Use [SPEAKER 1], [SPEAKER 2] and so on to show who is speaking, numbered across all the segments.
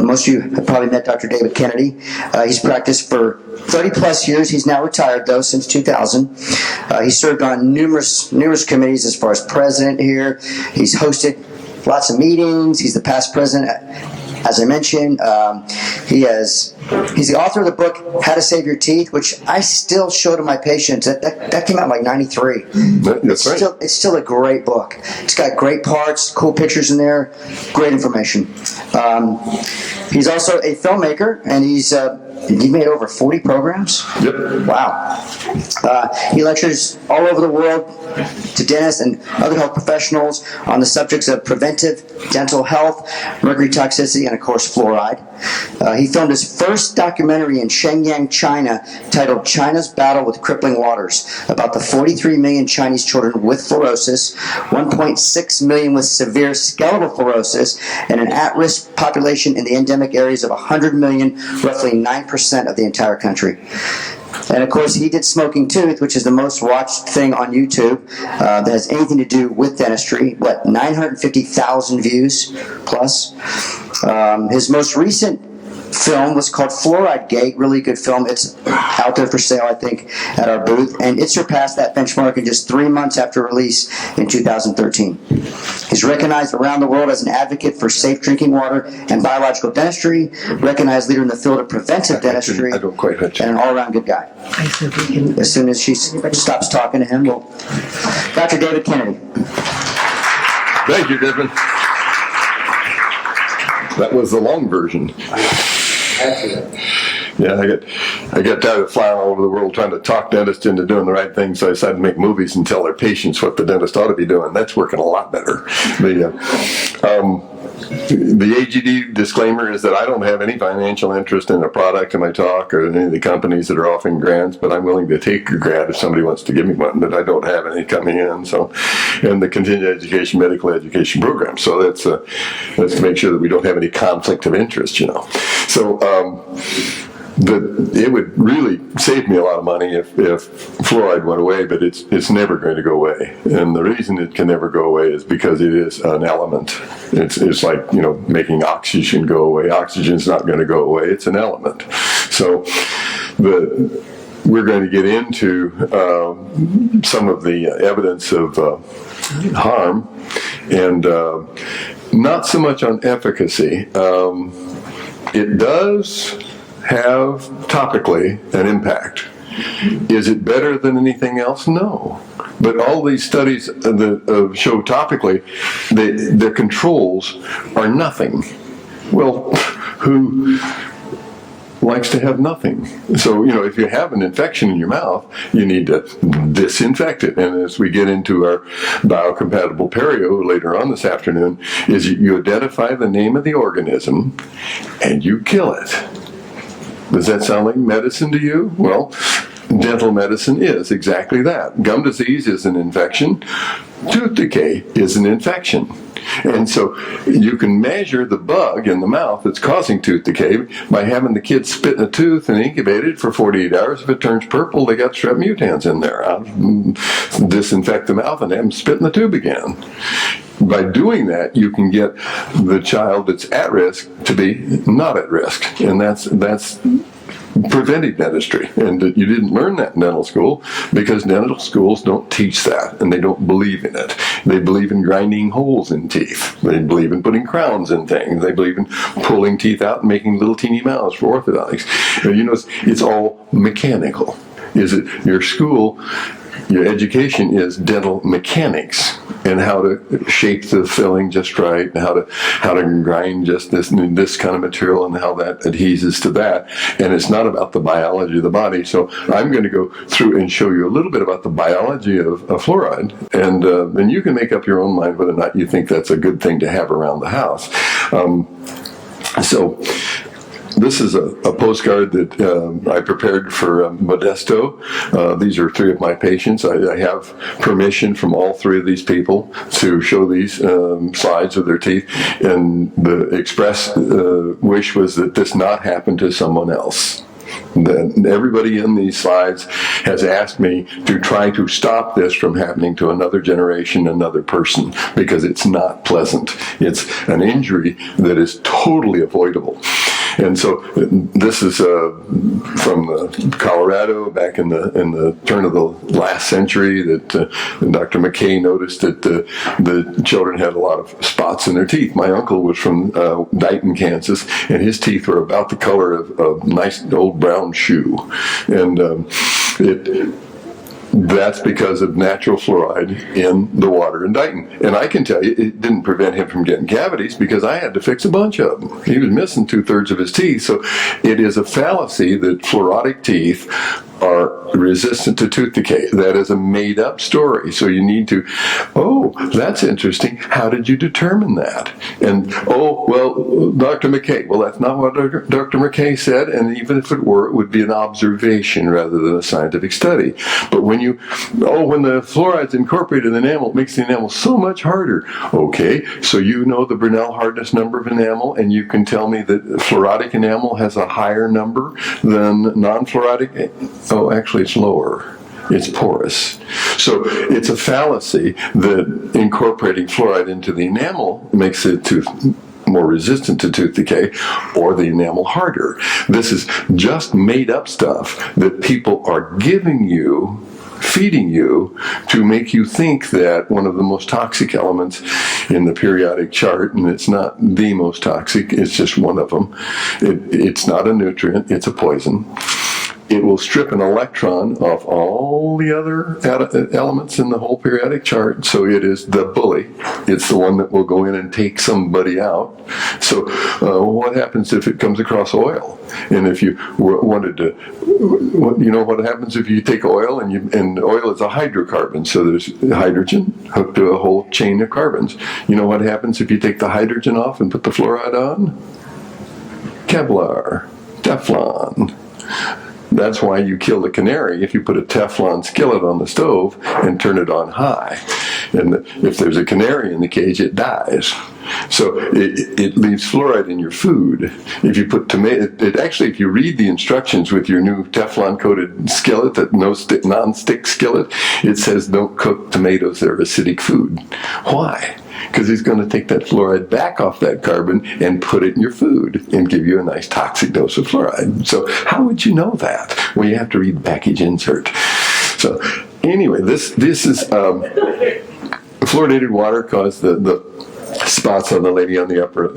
[SPEAKER 1] Most of you have probably met Dr. David Kennedy. He's practiced for 30 plus years. He's now retired though since 2000. He served on numerous committees as far as president here. He's hosted lots of meetings. He's the past president, as I mentioned. He's the author of the book How to Save Your Teeth, which I still show to my patients. That came out in like 93.
[SPEAKER 2] That's right.
[SPEAKER 1] It's still a great book. It's got great parts, cool pictures in there, great information. He's also a filmmaker, and he made over 40 programs.
[SPEAKER 2] Yep.
[SPEAKER 1] Wow. He lectures all over the world to dentists and other health professionals on the subjects of preventive dental health, mercury toxicity, and of course fluoride. He filmed his first documentary in Shenyang, China, titled China's Battle with Crippling Waters, about the 43 million Chinese children with fluorosis, 1.6 million with severe skeletal fluorosis, and an at-risk population in the endemic areas of 100 million, roughly 9% of the entire country. And of course, he did Smoking Tooth, which is the most watched thing on YouTube that has anything to do with dentistry. 950,000 views plus. His most recent film was called Fluoride Gate, really good film. It's out there for sale, I think, at our booth, and it surpassed that benchmark in just 3 months after release in 2013. He's recognized around the world as an advocate for safe drinking water and biological dentistry, recognized leader in the field of preventive dentistry,
[SPEAKER 2] I don't quite hit you.
[SPEAKER 1] and an all-around good guy. As soon as she stops talking to him, Dr. David Kennedy.
[SPEAKER 2] Thank you, Devin. That was the long version. Yeah, I got tired of flying all over the world trying to talk dentists into doing the right thing, so I decided to make movies and tell their patients what the dentist ought to be doing. That's working a lot better. The AGD disclaimer is that I don't have any financial interest in a product in my talk or in any of the companies that are offering grants, but I'm willing to take a grant if somebody wants to give me one, but I don't have any coming in. So, and the continuing education, medical education program. So that's to make sure that we don't have any conflict of interest, you know. So, it would really save me a lot of money if fluoride went away, but it's never going to go away. And the reason it can never go away is because it is an element. It's like, you know, making oxygen go away. Oxygen's not going to go away. It's an element. So we're going to get into some of the evidence of harm, and not so much on efficacy. It does have topically an impact. Is it better than anything else? No. But all these studies that show topically, their controls are nothing. Well, who likes to have nothing? So, you know, if you have an infection in your mouth, you need to disinfect it. And as we get into our biocompatible perio later on this afternoon, is you identify the name of the organism and you kill it. Does that sound like medicine to you? Well, dental medicine is exactly that. Gum disease is an infection. Tooth decay is an infection. And so you can measure the bug in the mouth that's causing tooth decay by having the kid spit in a tooth and incubate it for 48 hours. If it turns purple, they got strep mutans in there. I'll disinfect the mouth and have them spit in the tube again. By doing that, you can get the child that's at risk to be not at risk. And that's preventive dentistry. And you didn't learn that in dental school because dental schools don't teach that, and they don't believe in it. They believe in grinding holes in teeth. They believe in putting crowns in things. They believe in pulling teeth out and making little teeny mouths for orthodontics. And you know, it's all mechanical. Is it your school? Your education is dental mechanics and how to shape the filling just right, and how to grind just this kind of material and how that adheses to that. And it's not about the biology of the body. So I'm going to go through and show you a little bit about the biology of fluoride, and then you can make up your own mind whether or not you think that's a good thing to have around the house. So this is a postcard that I prepared for Modesto. These are 3 of my patients. I have permission from all 3 of these people to show these slides of their teeth, and the express wish was that this not happen to someone else. That everybody in these slides has asked me to try to stop this from happening to another generation, another person, because it's not pleasant. It's an injury that is totally avoidable. And so this is from Colorado back in the turn of the last century, that Dr. McKay noticed that the children had a lot of spots in their teeth. My uncle was from Dighton, Kansas, and his teeth were about the color of a nice old brown shoe. And that's because of natural fluoride in the water in Dighton. And I can tell you, it didn't prevent him from getting cavities, because I had to fix a bunch of them. He was missing 2/3 of his teeth. So it is a fallacy that fluoritic teeth are resistant to tooth decay. That is a made-up story. So you need to, oh, that's interesting. How did you determine that? And, oh, well, Dr. McKay. Well, that's not what Dr. McKay said, and even if it were, it would be an observation rather than a scientific study. But when the fluoride's incorporated in the enamel, it makes the enamel so much harder. Okay, so you know the Brinell hardness number of enamel, and you can tell me that fluoritic enamel has a higher number than non-fluoritic? Oh, actually, it's lower. It's porous. So it's a fallacy that incorporating fluoride into the enamel makes the tooth more resistant to tooth decay or the enamel harder. This is just made up stuff that people are giving you, feeding you, to make you think that one of the most toxic elements in the periodic chart, and it's not the most toxic, it's just one of them. It's not a nutrient, it's a poison. It will strip an electron off all the other elements in the whole periodic chart, so it is the bully. It's the one that will go in and take somebody out. So what happens if it comes across oil? And if you wanted to, you know what happens if you take oil, and oil is a hydrocarbon, so there's hydrogen hooked to a whole chain of carbons. You know what happens if you take the hydrogen off and put the fluoride on? Kevlar, Teflon. That's why you kill the canary if you put a Teflon skillet on the stove and turn it on high. And if there's a canary in the cage, it dies. So it leaves fluoride in your food. If you put if you read the instructions with your new Teflon-coated skillet, that non-stick skillet, it says don't cook tomatoes, they're acidic food. Why? Because he's going to take that fluoride back off that carbon and put it in your food and give you a nice toxic dose of fluoride. So how would you know that? Well, you have to read the package insert. So anyway, this is fluoridated water caused the spots on the lady on the upper,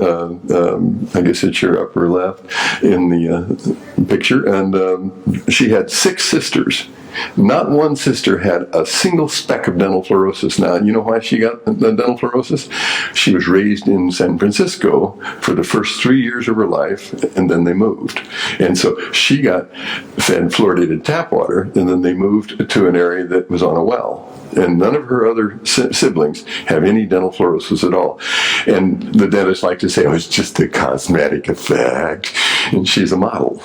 [SPEAKER 2] I guess it's your upper left in the picture. And she had 6 sisters. Not one sister had a single speck of dental fluorosis. Now, you know why she got the dental fluorosis? She was raised in San Francisco for the first 3 years of her life, and then they moved. And so she got fed fluoridated tap water, and then they moved to an area that was on a well. And none of her other siblings have any dental fluorosis at all. And the dentists like to say, oh, it's just a cosmetic effect. And she's a model.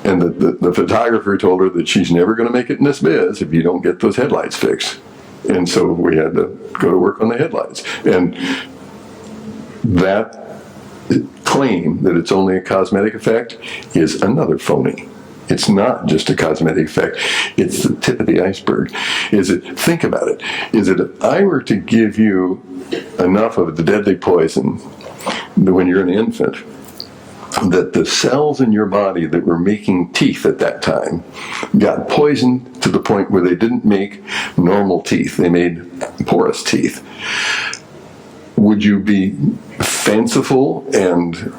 [SPEAKER 2] And the photographer told her that she's never going to make it in this biz if you don't get those headlights fixed. And so we had to go to work on the headlights. And that claim that it's only a cosmetic effect is another phony. It's not just a cosmetic effect. It's the tip of the iceberg. Think about it. Is it if I were to give you enough of the deadly poison when you're an infant, that the cells in your body that were making teeth at that time got poisoned to the point where they didn't make normal teeth. They made porous teeth. Would you be fanciful and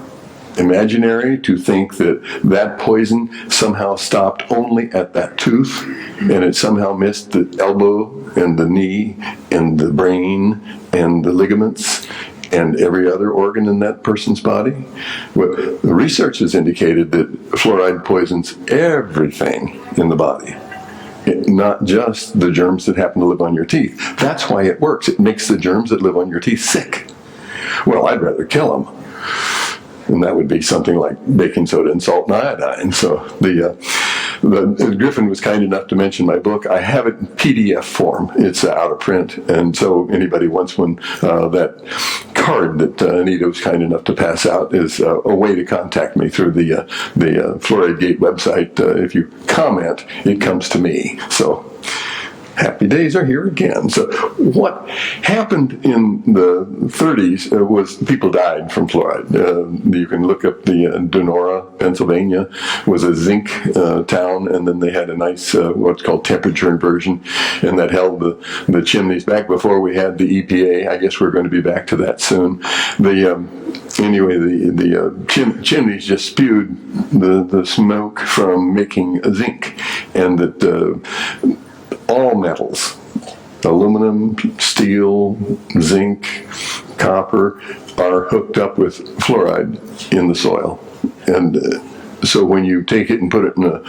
[SPEAKER 2] imaginary to think that that poison somehow stopped only at that tooth and it somehow missed the elbow and the knee and the brain and the ligaments and every other organ in that person's body? Well, the research has indicated that fluoride poisons everything in the body, not just the germs that happen to live on your teeth. That's why it works. It makes the germs that live on your teeth sick. Well, I'd rather kill them. And that would be something like baking soda and salt and iodine. So Griffin was kind enough to mention my book. I have it in PDF form. It's out of print, and so anybody wants one, that card that Anita was kind enough to pass out is a way to contact me through the Fluoride Gate website. If you comment, it comes to me. So happy days are here again. So what happened in the 30s was people died from fluoride. You can look up the Donora, Pennsylvania, was a zinc town, and then they had a nice what's called temperature inversion, and that held the chimneys back before we had the EPA. I guess we're going to be back to that soon. Anyway, the chimneys just spewed the smoke from making zinc, and that all metals, aluminum, steel, zinc, copper, are hooked up with fluoride in the soil. And so when you take it and put it in an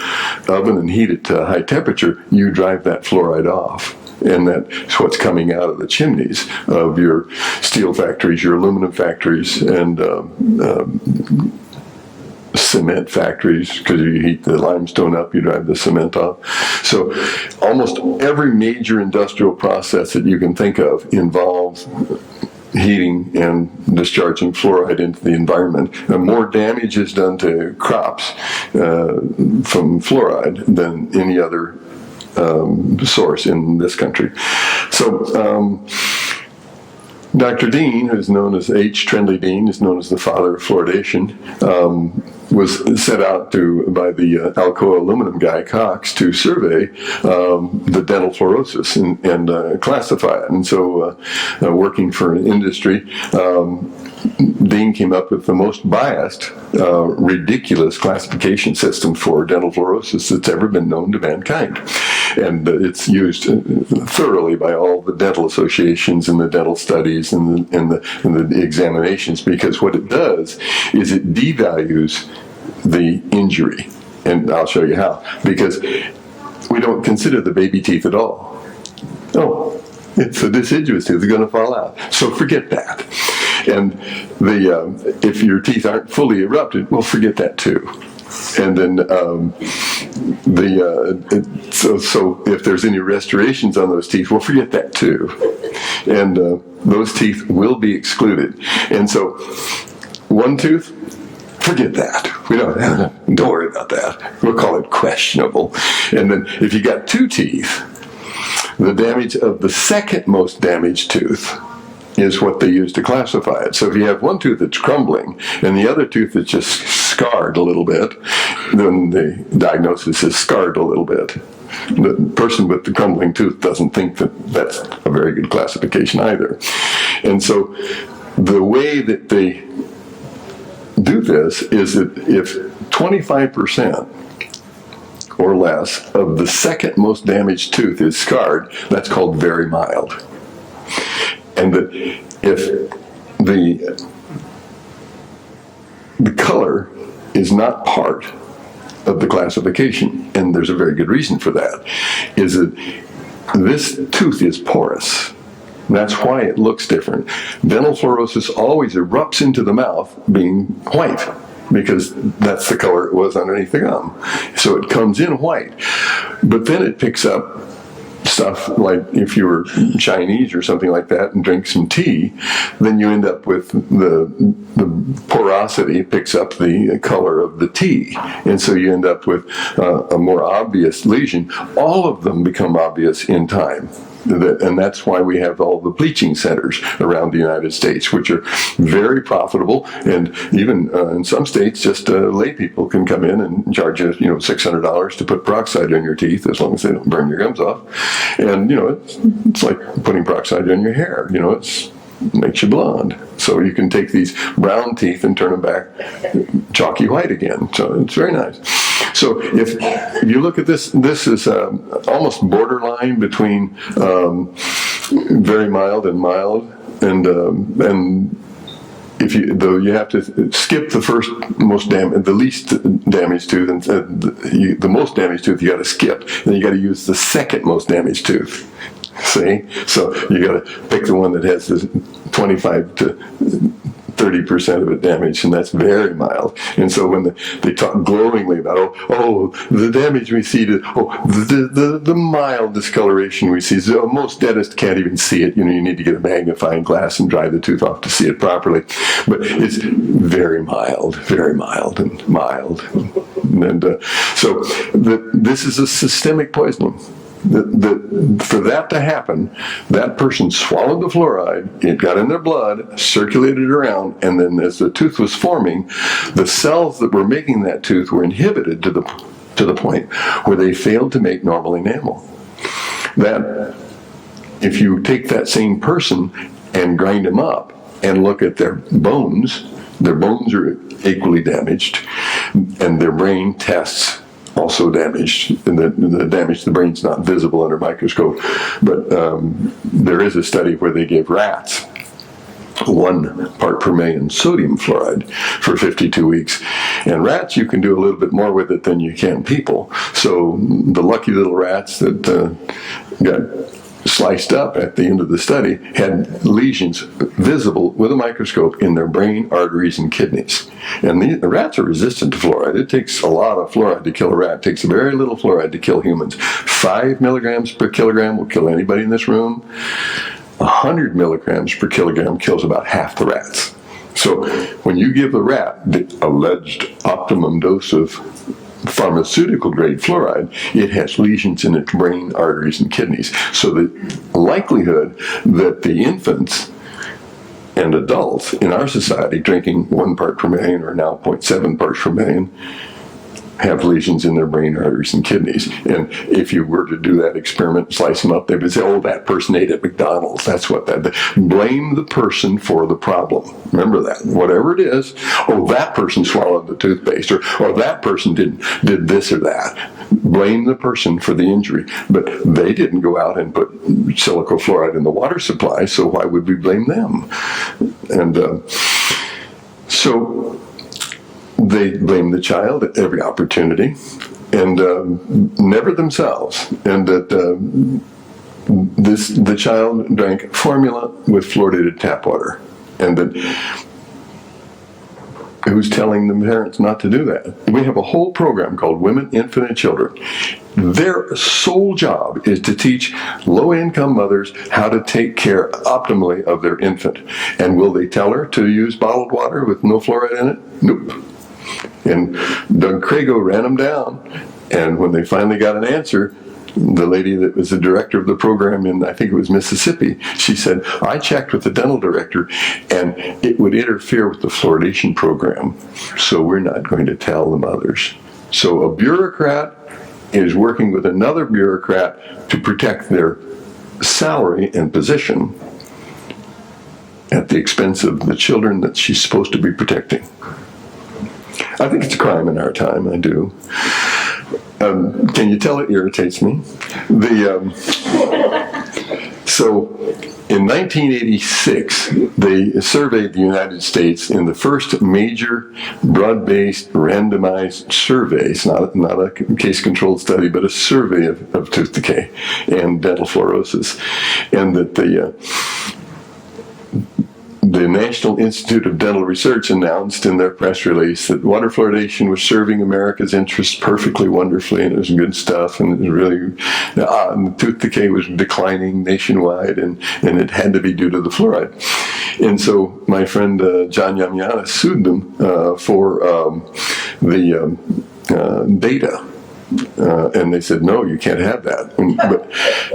[SPEAKER 2] oven and heat it to high temperature, you drive that fluoride off. And that's what's coming out of the chimneys of your steel factories, your aluminum factories, and cement factories, because you heat the limestone up, you drive the cement off. So almost every major industrial process that you can think of involves heating and discharging fluoride into the environment. And more damage is done to crops from fluoride than any other source in this country. So Dr. Dean, who's known as H. Trendley Dean, is known as the father of fluoridation, was set out by the Alcoa aluminum guy, Cox, to survey the dental fluorosis and classify it. And so working for an industry, Dean came up with the most biased, ridiculous classification system for dental fluorosis that's ever been known to mankind. And it's used thoroughly by all the dental associations and the dental studies and the examinations, because what it does is it devalues the injury. And I'll show you how. Because we don't consider the baby teeth at all. Oh, it's a deciduous tooth, it's going to fall out. So forget that. And if your teeth aren't fully erupted, well, forget that too. And then so if there's any restorations on those teeth, well, forget that too. And those teeth will be excluded. And so one tooth, forget that. Don't worry about that. We'll call it questionable. And then if you got two teeth, the damage of the second most damaged tooth is what they use to classify it. So if you have one tooth that's crumbling and the other tooth that's just scarred a little bit, then the diagnosis is scarred a little bit. The person with the crumbling tooth doesn't think that that's a very good classification either. And so the way that they do this is that if 25% or less of the second most damaged tooth is scarred, that's called very mild. And that if the color is not part of the classification, and there's a very good reason for that, is that this tooth is porous. That's why it looks different. Dental fluorosis always erupts into the mouth being white, because that's the color it was underneath the gum. So it comes in white. But then it picks up stuff like if you were Chinese or something like that and drink some tea, then you end up with the porosity picks up the color of the tea. And so you end up with a more obvious lesion. All of them become obvious in time. And that's why we have all the bleaching centers around the United States, which are very profitable. And even in some states, just lay people can come in and charge you, $600 to put peroxide in your teeth, as long as they don't burn your gums off. And it's like putting peroxide in your hair. It makes you blonde. So you can take these brown teeth and turn them back chalky white again. So it's very nice. So if you look at this is almost borderline between very mild and mild, and if you have to skip the first the least damaged tooth, and the most damaged tooth you got to skip, then you got to use the second most damaged tooth. See, so you got to pick the one that has the 25 to 30% of it damaged, and that's very mild. And so when they talk glowingly about, the damage we see, the mild discoloration we see, so most dentists can't even see it. You need to get a magnifying glass and dry the tooth off to see it properly. But it's very mild and mild. And so this is a systemic poisoning. For that to happen, that person swallowed the fluoride, it got in their blood, circulated around, and then as the tooth was forming, the cells that were making that tooth were inhibited to the point where they failed to make normal enamel. That if you take that same person and grind them up and look at their bones are equally damaged, and their brain tests also damaged, and the damage to the brain's not visible under a microscope. But there is a study where they gave rats 1 part per million sodium fluoride for 52 weeks. And rats, you can do a little bit more with it than you can people. So the lucky little rats that got sliced up at the end of the study had lesions visible with a microscope in their brain, arteries, and kidneys. And the rats are resistant to fluoride. It takes a lot of fluoride to kill a rat. It takes very little fluoride to kill humans. 5 milligrams per kilogram will kill anybody in this room. 100 milligrams per kilogram kills about half the rats. So when you give a rat the alleged optimum dose of pharmaceutical grade fluoride, it has lesions in its brain, arteries, and kidneys. So the likelihood that the infants and adults in our society drinking 1 part per million, or now 0.7 parts per million, have lesions in their brain, arteries, and kidneys. And if you were to do that experiment, slice them up, they would say, that person ate at McDonald's. That's what that. Blame the person for the problem. Remember that. Whatever it is, that person swallowed the toothpaste, or that person did this or that. Blame the person for the injury. But they didn't go out and put silico fluoride in the water supply, so why would we blame them? And so they blame the child at every opportunity, and never themselves. And that the child drank formula with fluoridated tap water, and that who's telling the parents not to do that? We have a whole program called Women, Infant, and Children. Their sole job is to teach low-income mothers how to take care optimally of their infant. And will they tell her to use bottled water with no fluoride in it? Nope. And Doug Crago ran them down, and when they finally got an answer, the lady that was the director of the program in, I think it was Mississippi, she said, I checked with the dental director, and it would interfere with the fluoridation program, so we're not going to tell the mothers. So a bureaucrat is working with another bureaucrat to protect their salary and position at the expense of the children that she's supposed to be protecting. I think it's a crime in our time, I do. Can you tell it irritates me? So in 1986, they surveyed the United States in the first major broad-based randomized survey. It's not a case-controlled study, but a survey of tooth decay and dental fluorosis. And that the National Institute of Dental Research announced in their press release that water fluoridation was serving America's interests perfectly wonderfully, and it was good stuff, and it was really, and the tooth decay was declining nationwide, and it had to be due to the fluoride. And so my friend John Yamiana sued them for the data. And they said, no, you can't have that.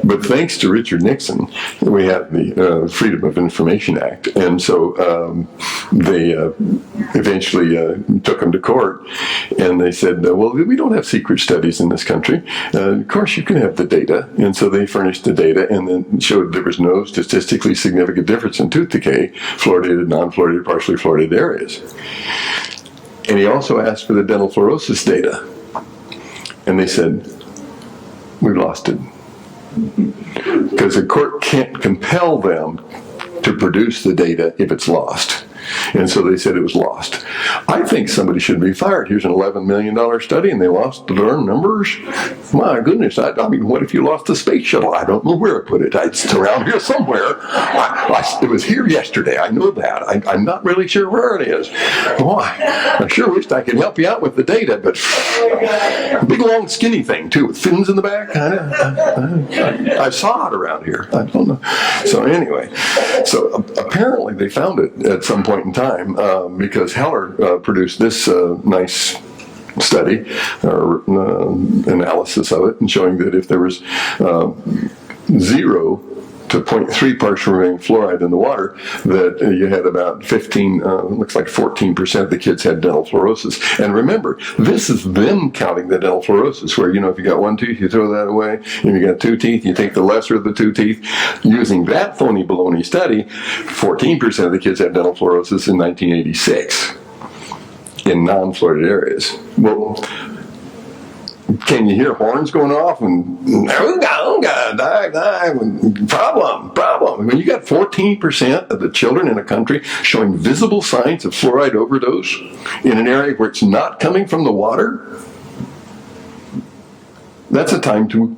[SPEAKER 2] But thanks to Richard Nixon, we have the Freedom of Information Act. And so they eventually took him to court, and they said, well, we don't have secret studies in this country. Of course, you can have the data. And so they furnished the data and then showed there was no statistically significant difference in tooth decay, fluoridated, non-fluoridated, partially fluoridated areas. And he also asked for the dental fluorosis data. And they said, we've lost it. Because the court can't compel them to produce the data if it's lost. And so they said it was lost. I think somebody should be fired. Here's an $11 million study, and they lost the darn numbers. My goodness, I mean, what if you lost the space shuttle? I don't know where I put it. It's around here somewhere. It was here yesterday. I know that. I'm not really sure where it is. Boy, I sure wished I could help you out with the data, but big, long, skinny thing, too, with fins in the back. I saw it around here. I don't know. So anyway, apparently they found it at some point in time because Heller produced this nice study or analysis of it, and showing that if there was 0 to 0.3 parts per million fluoride in the water, that you had about 15, looks like 14% of the kids had dental fluorosis. And remember, this is them counting the dental fluorosis, where, if you got one tooth, you throw that away. If you got 2 teeth, you take the lesser of the 2 teeth. Using that phony baloney study, 14% of the kids had dental fluorosis in 1986 in non-fluoridated areas. Well, can you hear horns going off and problem? When you got 14% of the children in a country showing visible signs of fluoride overdose in an area where it's not coming from the water, that's a time to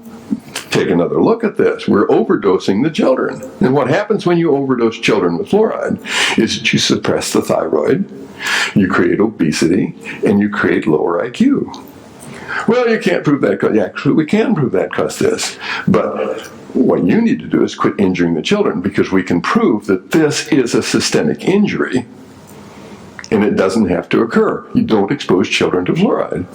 [SPEAKER 2] take another look at this. We're overdosing the children. And what happens when you overdose children with fluoride is that you suppress the thyroid, you create obesity, and you create lower IQ. Well, you can't prove that. Actually, we can prove that because this. But what you need to do is quit injuring the children, because we can prove that this is a systemic injury, and it doesn't have to occur. You don't expose children to fluoride.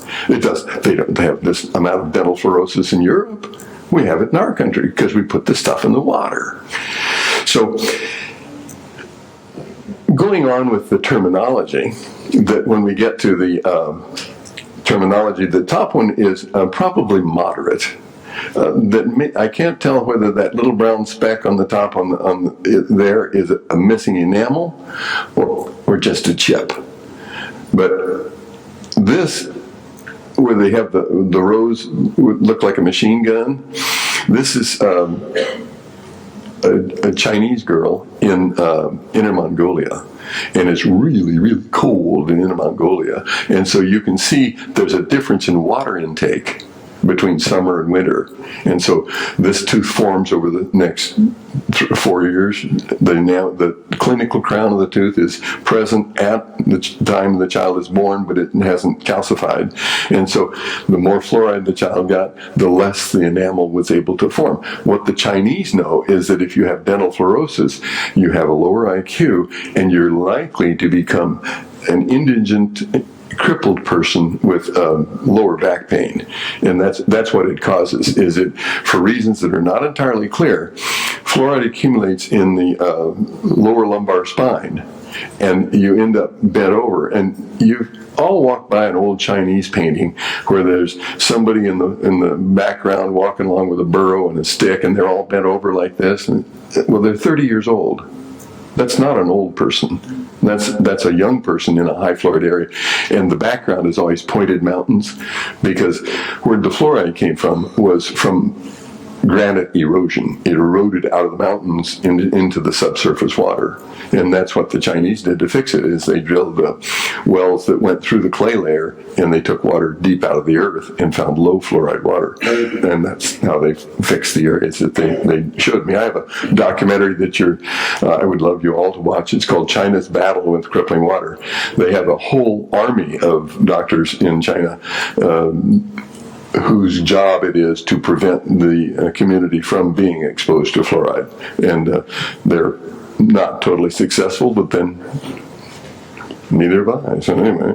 [SPEAKER 2] They don't have this amount of dental fluorosis in Europe. We have it in our country because we put this stuff in the water. So, going on with the terminology, that when we get to the terminology, the top one is probably moderate. I can't tell whether that little brown speck on the top there is a missing enamel or just a chip. But this, where they have the rows look like a machine gun, this is a Chinese girl in Inner Mongolia. And it's really, really cold in Inner Mongolia. And so you can see there's a difference in water intake between summer and winter. And so this tooth forms over the next 4 years. The clinical crown of the tooth is present at the time the child is born, but it hasn't calcified. And so the more fluoride the child got, the less the enamel was able to form. What the Chinese know is that if you have dental fluorosis, you have a lower IQ, and you're likely to become an indigent, crippled person with lower back pain. And that's what it causes. Is it, for reasons that are not entirely clear, fluoride accumulates in the lower lumbar spine, and you end up bent over. And you all walk by an old Chinese painting where there's somebody in the background walking along with a burro and a stick, and they're all bent over like this. And, well, they're 30 years old. That's not an old person. That's a young person in a high fluoride area. And the background is always pointed mountains, because where the fluoride came from was from granite erosion. It eroded out of the mountains into the subsurface water. And that's what the Chinese did to fix it, is they drilled wells that went through the clay layer, and they took water deep out of the earth and found low fluoride water. And that's how they fixed the areas that they showed me. I have a documentary that I would love you all to watch. It's called China's Battle with Crippling Water. They have a whole army of doctors in China whose job it is to prevent the community from being exposed to fluoride. And they're not totally successful, but then neither have I. So anyway,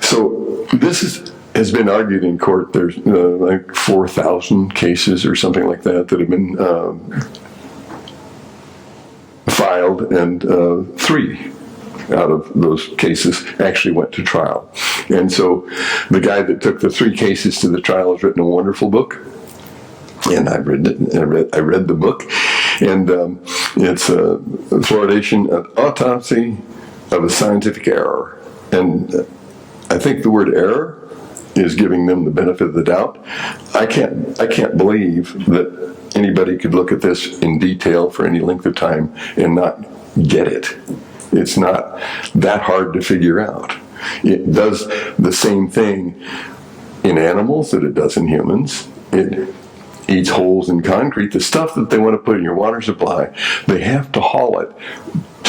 [SPEAKER 2] so this has been argued in court. There's like 4,000 cases or something like that have been filed, and 3 out of those cases actually went to trial. And so the guy that took the 3 cases to the trial has written a wonderful book, and I read it. I read the book, and it's Fluoridation, an Autopsy of a Scientific Error. And I think the word error is giving them the benefit of the doubt. I can't believe that anybody could look at this in detail for any length of time and not get it. It's not that hard to figure out. It does the same thing in animals that it does in humans. It eats holes in concrete. The stuff that they want to put in your water supply, they have to haul it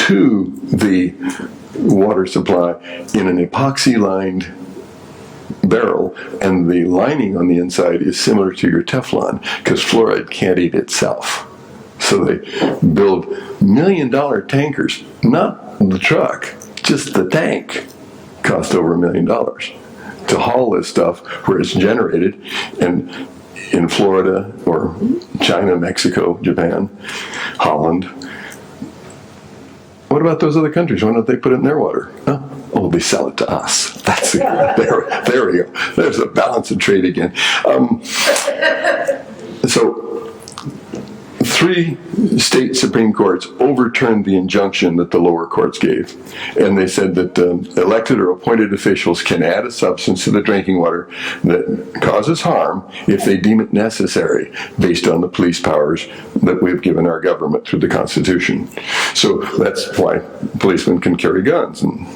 [SPEAKER 2] to the water supply in an epoxy-lined barrel, and the lining on the inside is similar to your Teflon, because fluoride can't eat itself. So they build $1 million tankers, not the truck, just the tank cost over $1 million to haul this stuff where it's generated, and in Florida or China, Mexico, Japan, Holland. What about those other countries? Why don't they put it in their water? Oh, they sell it to us. That's there we go. There's a balance of trade again. So 3 state Supreme Courts overturned the injunction that the lower courts gave. And they said that elected or appointed officials can add a substance to the drinking water that causes harm if they deem it necessary, based on the police powers that we've given our government through the Constitution. So that's why policemen can carry guns and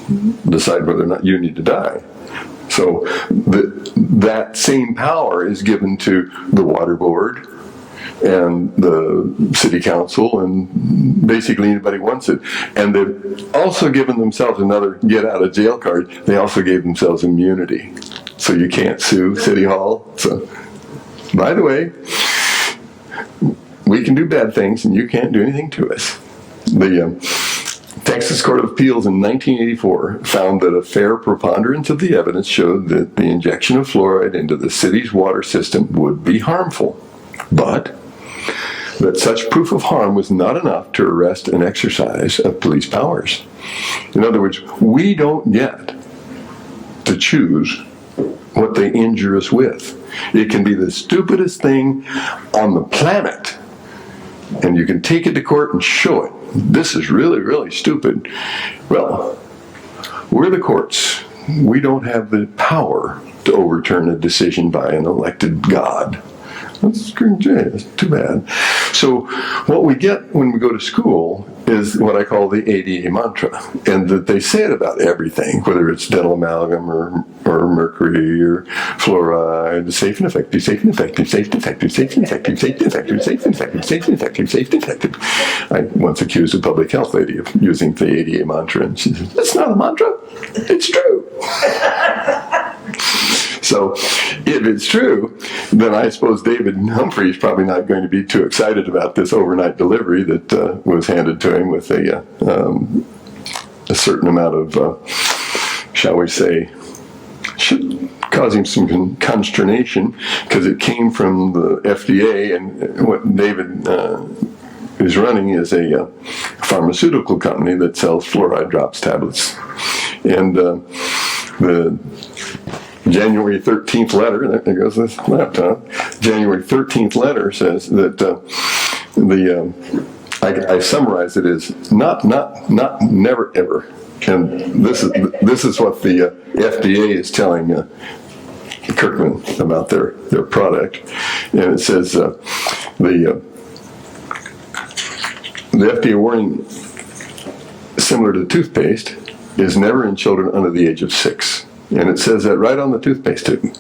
[SPEAKER 2] decide whether or not you need to die. So that same power is given to the water board and the city council, and basically anybody wants it. And they've also given themselves another get-out-of-jail card. They also gave themselves immunity. So you can't sue City Hall. So, by the way, we can do bad things, and you can't do anything to us. The Texas Court of Appeals in 1984 found that a fair preponderance of the evidence showed that the injection of fluoride into the city's water system would be harmful. But that such proof of harm was not enough to arrest an exercise of police powers. In other words, we don't get to choose what they injure us with. It can be the stupidest thing on the planet, and you can take it to court and show it. This is really, really stupid. Well, we're the courts. We don't have the power to overturn a decision by an elected God. That's too bad. So what we get when we go to school is what I call the ADA mantra, and that they say it about everything, whether it's dental amalgam or mercury or fluoride, safe and effective, safe and effective, safe and effective, safe and effective, safe and effective, safe and effective, safe and effective, safe and effective. I once accused a public health lady of using the ADA mantra, and she said, "That's not a mantra, it's true." So if it's true, then I suppose David Humphrey is probably not going to be too excited about this overnight delivery that was handed to him with a certain amount of, shall we say, should cause him some consternation, because it came from the FDA, and what David is running is a pharmaceutical company that sells fluoride drops tablets. And the January 13th letter, there goes this laptop, January 13th letter says that I summarize it as not, never, ever. And this is what the FDA is telling Kirkman about their product. And it says the FDA warning, similar to toothpaste, is never in children under the age of 6. And it says that right on the toothpaste tube.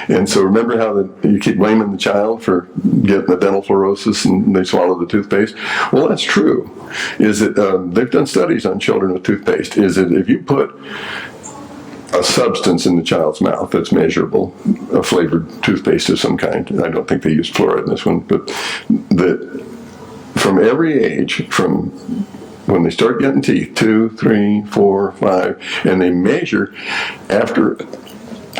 [SPEAKER 2] And so remember how you keep blaming the child for getting the dental fluorosis and they swallow the toothpaste? Well, that's true. Is that they've done studies on children with toothpaste. Is that if you put a substance in the child's mouth that's measurable, a flavored toothpaste of some kind, I don't think they use fluoride in this one, but that from every age, from when they start getting teeth, 2, 3, 4, 5, and they measure after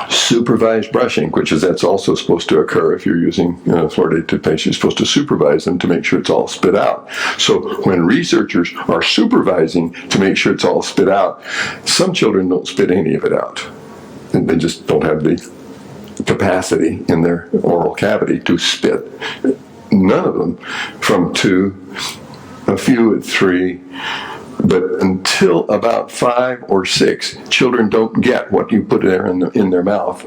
[SPEAKER 2] supervised brushing, that's also supposed to occur if you're using fluoridated toothpaste. You're supposed to supervise them to make sure it's all spit out. So when researchers are supervising to make sure it's all spit out, some children don't spit any of it out. And they just don't have the capacity in their oral cavity to spit. None of them from 2, a few at 3, but until about 5 or 6, children don't get what you put there in their mouth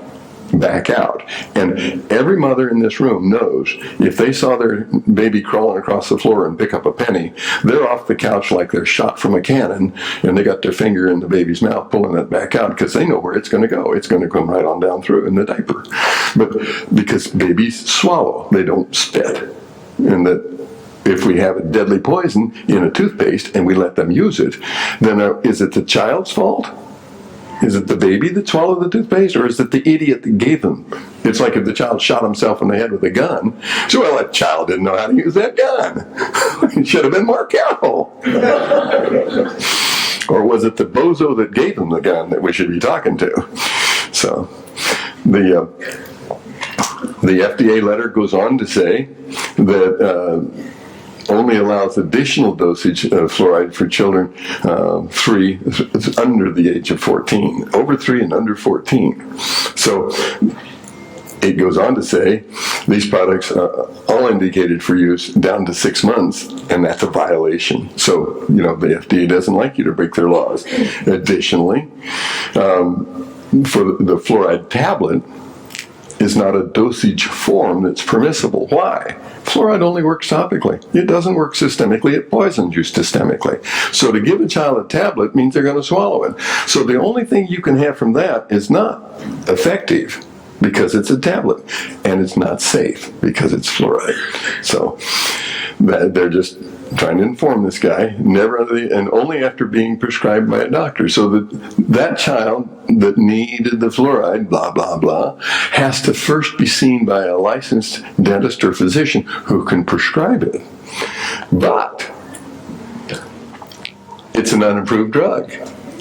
[SPEAKER 2] back out. And every mother in this room knows if they saw their baby crawling across the floor and pick up a penny, they're off the couch like they're shot from a cannon, and they got their finger in the baby's mouth pulling it back out because they know where it's going to go. It's going to come right on down through in the diaper. But because babies swallow, they don't spit. And that if we have a deadly poison in a toothpaste and we let them use it, then is it the child's fault? Is it the baby that swallowed the toothpaste, or is it the idiot that gave them? It's like if the child shot himself in the head with a gun. So, well, that child didn't know how to use that gun. He should have been more careful. Or was it the bozo that gave him the gun that we should be talking to? So, the FDA letter goes on to say that only allows additional dosage of fluoride for children under the age of 14, over 3 and under 14. So it goes on to say these products are all indicated for use down to 6 months, and that's a violation. So, the FDA doesn't like you to break their laws. Additionally, for the fluoride tablet, is not a dosage form that's permissible. Why? Fluoride only works topically. It doesn't work systemically. It poisons you systemically. So to give a child a tablet means they're going to swallow it. So the only thing you can have from that is not effective because it's a tablet, and it's not safe because it's fluoride. So they're just trying to inform this guy, and only after being prescribed by a doctor. So that child that needed the fluoride, blah, blah, blah, has to first be seen by a licensed dentist or physician who can prescribe it. But it's an unapproved drug.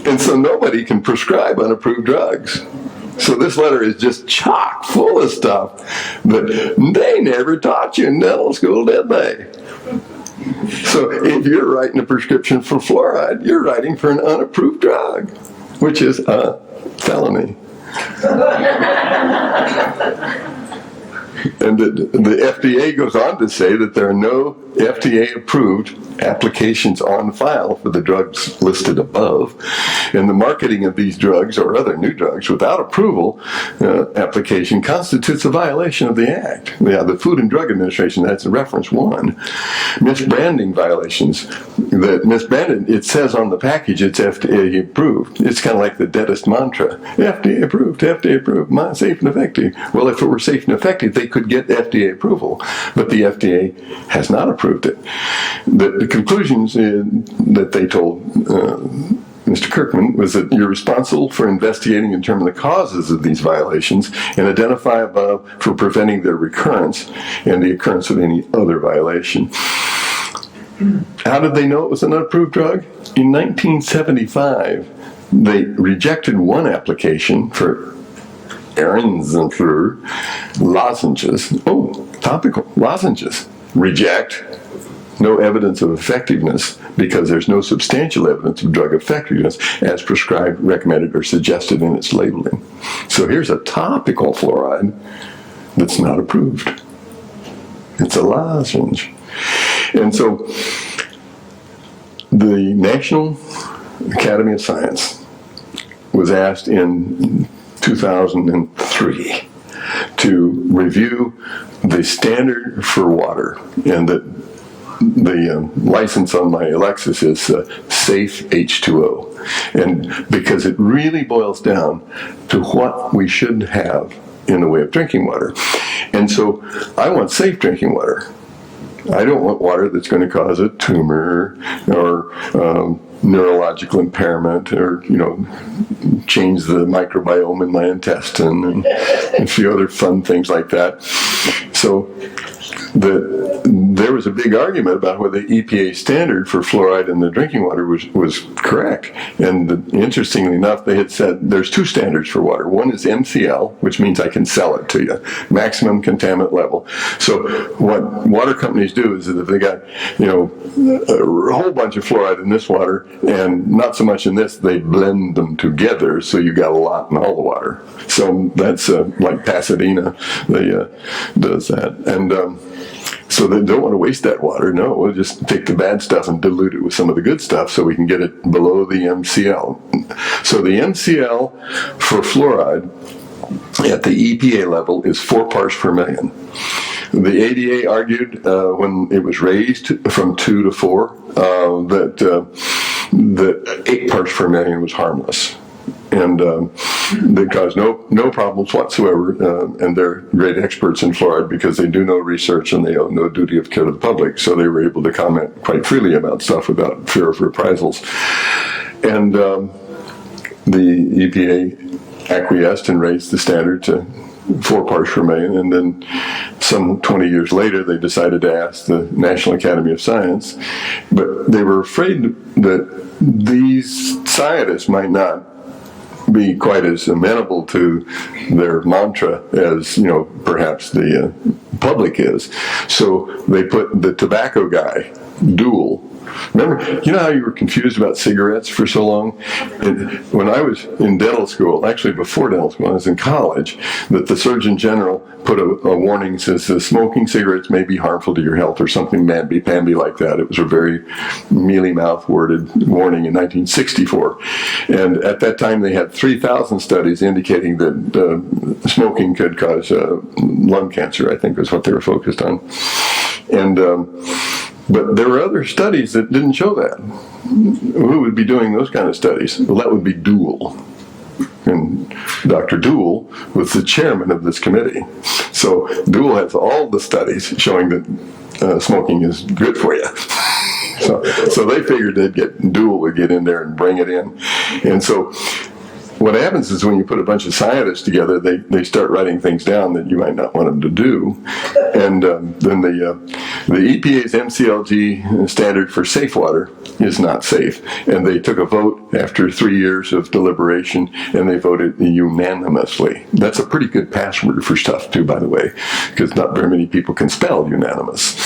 [SPEAKER 2] And so nobody can prescribe unapproved drugs. So this letter is just chock full of stuff that they never taught you in dental school, did they? So if you're writing a prescription for fluoride, you're writing for an unapproved drug, which is a felony. And the FDA goes on to say that there are no FDA-approved applications on file for the drugs listed above, and the marketing of these drugs or other new drugs without approval application constitutes a violation of the Act. Yeah, the Food and Drug Administration, that's reference 1. Misbranding violations. That misbranded, it says on the package it's FDA approved. It's kind of like the dentist mantra. FDA approved, safe and effective. Well, if it were safe and effective, they could get FDA approval, but the FDA has not approved it. The conclusions that they told Mr. Kirkman was that you're responsible for investigating and determining the causes of these violations and identify above for preventing their recurrence and the occurrence of any other violation. How did they know it was an unapproved drug? In 1975, they rejected one application for errands and for lozenges. Oh, topical lozenges. Reject. No evidence of effectiveness because there's no substantial evidence of drug effectiveness as prescribed, recommended, or suggested in its labeling. So here's a topical fluoride that's not approved. It's a lozenge. And so the National Academy of Science was asked in 2003 to review the standard for water, and the license on my Alexis is Safe H2O, and because it really boils down to what we should have in the way of drinking water. And so I want safe drinking water. I don't want water that's going to cause a tumor or neurological impairment or, change the microbiome in my intestine and a few other fun things like that. So there was a big argument about whether the EPA standard for fluoride in the drinking water was correct. And interestingly enough, they had said there's 2 standards for water. One is MCL, which means I can sell it to you, maximum contaminant level. So what water companies do is that if they got, a whole bunch of fluoride in this water and not so much in this, they blend them together so you got a lot in all the water. So that's like Pasadena, they does that. And so they don't want to waste that water. No, we'll just take the bad stuff and dilute it with some of the good stuff so we can get it below the MCL. So the MCL for fluoride at the EPA level is 4 parts per million. The ADA argued when it was raised from 2 to 4 that 8 parts per million was harmless. And they cause no problems whatsoever, and they're great experts in fluoride because they do no research and they owe no duty of care to the public, so they were able to comment quite freely about stuff without fear of reprisals. And the EPA acquiesced and raised the standard to 4 parts per million, and then some 20 years later they decided to ask the National Academy of Science, but they were afraid that these scientists might not be quite as amenable to their mantra as, perhaps the public is. So they put the tobacco guy, Dual. Remember, how you were confused about cigarettes for so long? And when I was in dental school, actually before dental school, I was in college, that the Surgeon General put a warning, says smoking cigarettes may be harmful to your health or something mamby-pamby like that. It was a very mealy-mouth worded warning in 1964. And at that time they had 3,000 studies indicating that smoking could cause lung cancer, I think was what they were focused on. And but there were other studies that didn't show that. Who would be doing those kind of studies? Well, that would be Dual. And Dr. Dual was the chairman of this committee. So Dual has all the studies showing that smoking is good for you. So they figured Dual would get in there and bring it in. And so what happens is when you put a bunch of scientists together, they start writing things down that you might not want them to do. And then the EPA's MCLG standard for safe water is not safe. And they took a vote after 3 years of deliberation, and they voted unanimously. That's a pretty good password for stuff, too, by the way, because not very many people can spell unanimous.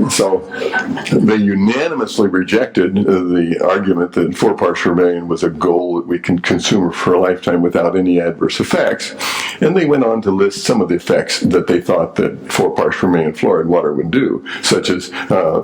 [SPEAKER 2] So they unanimously rejected the argument that 4 parts per million was a goal that we can consume for a lifetime without any adverse effects. And they went on to list some of the effects that they thought that 4 parts per million fluoride water would do, such as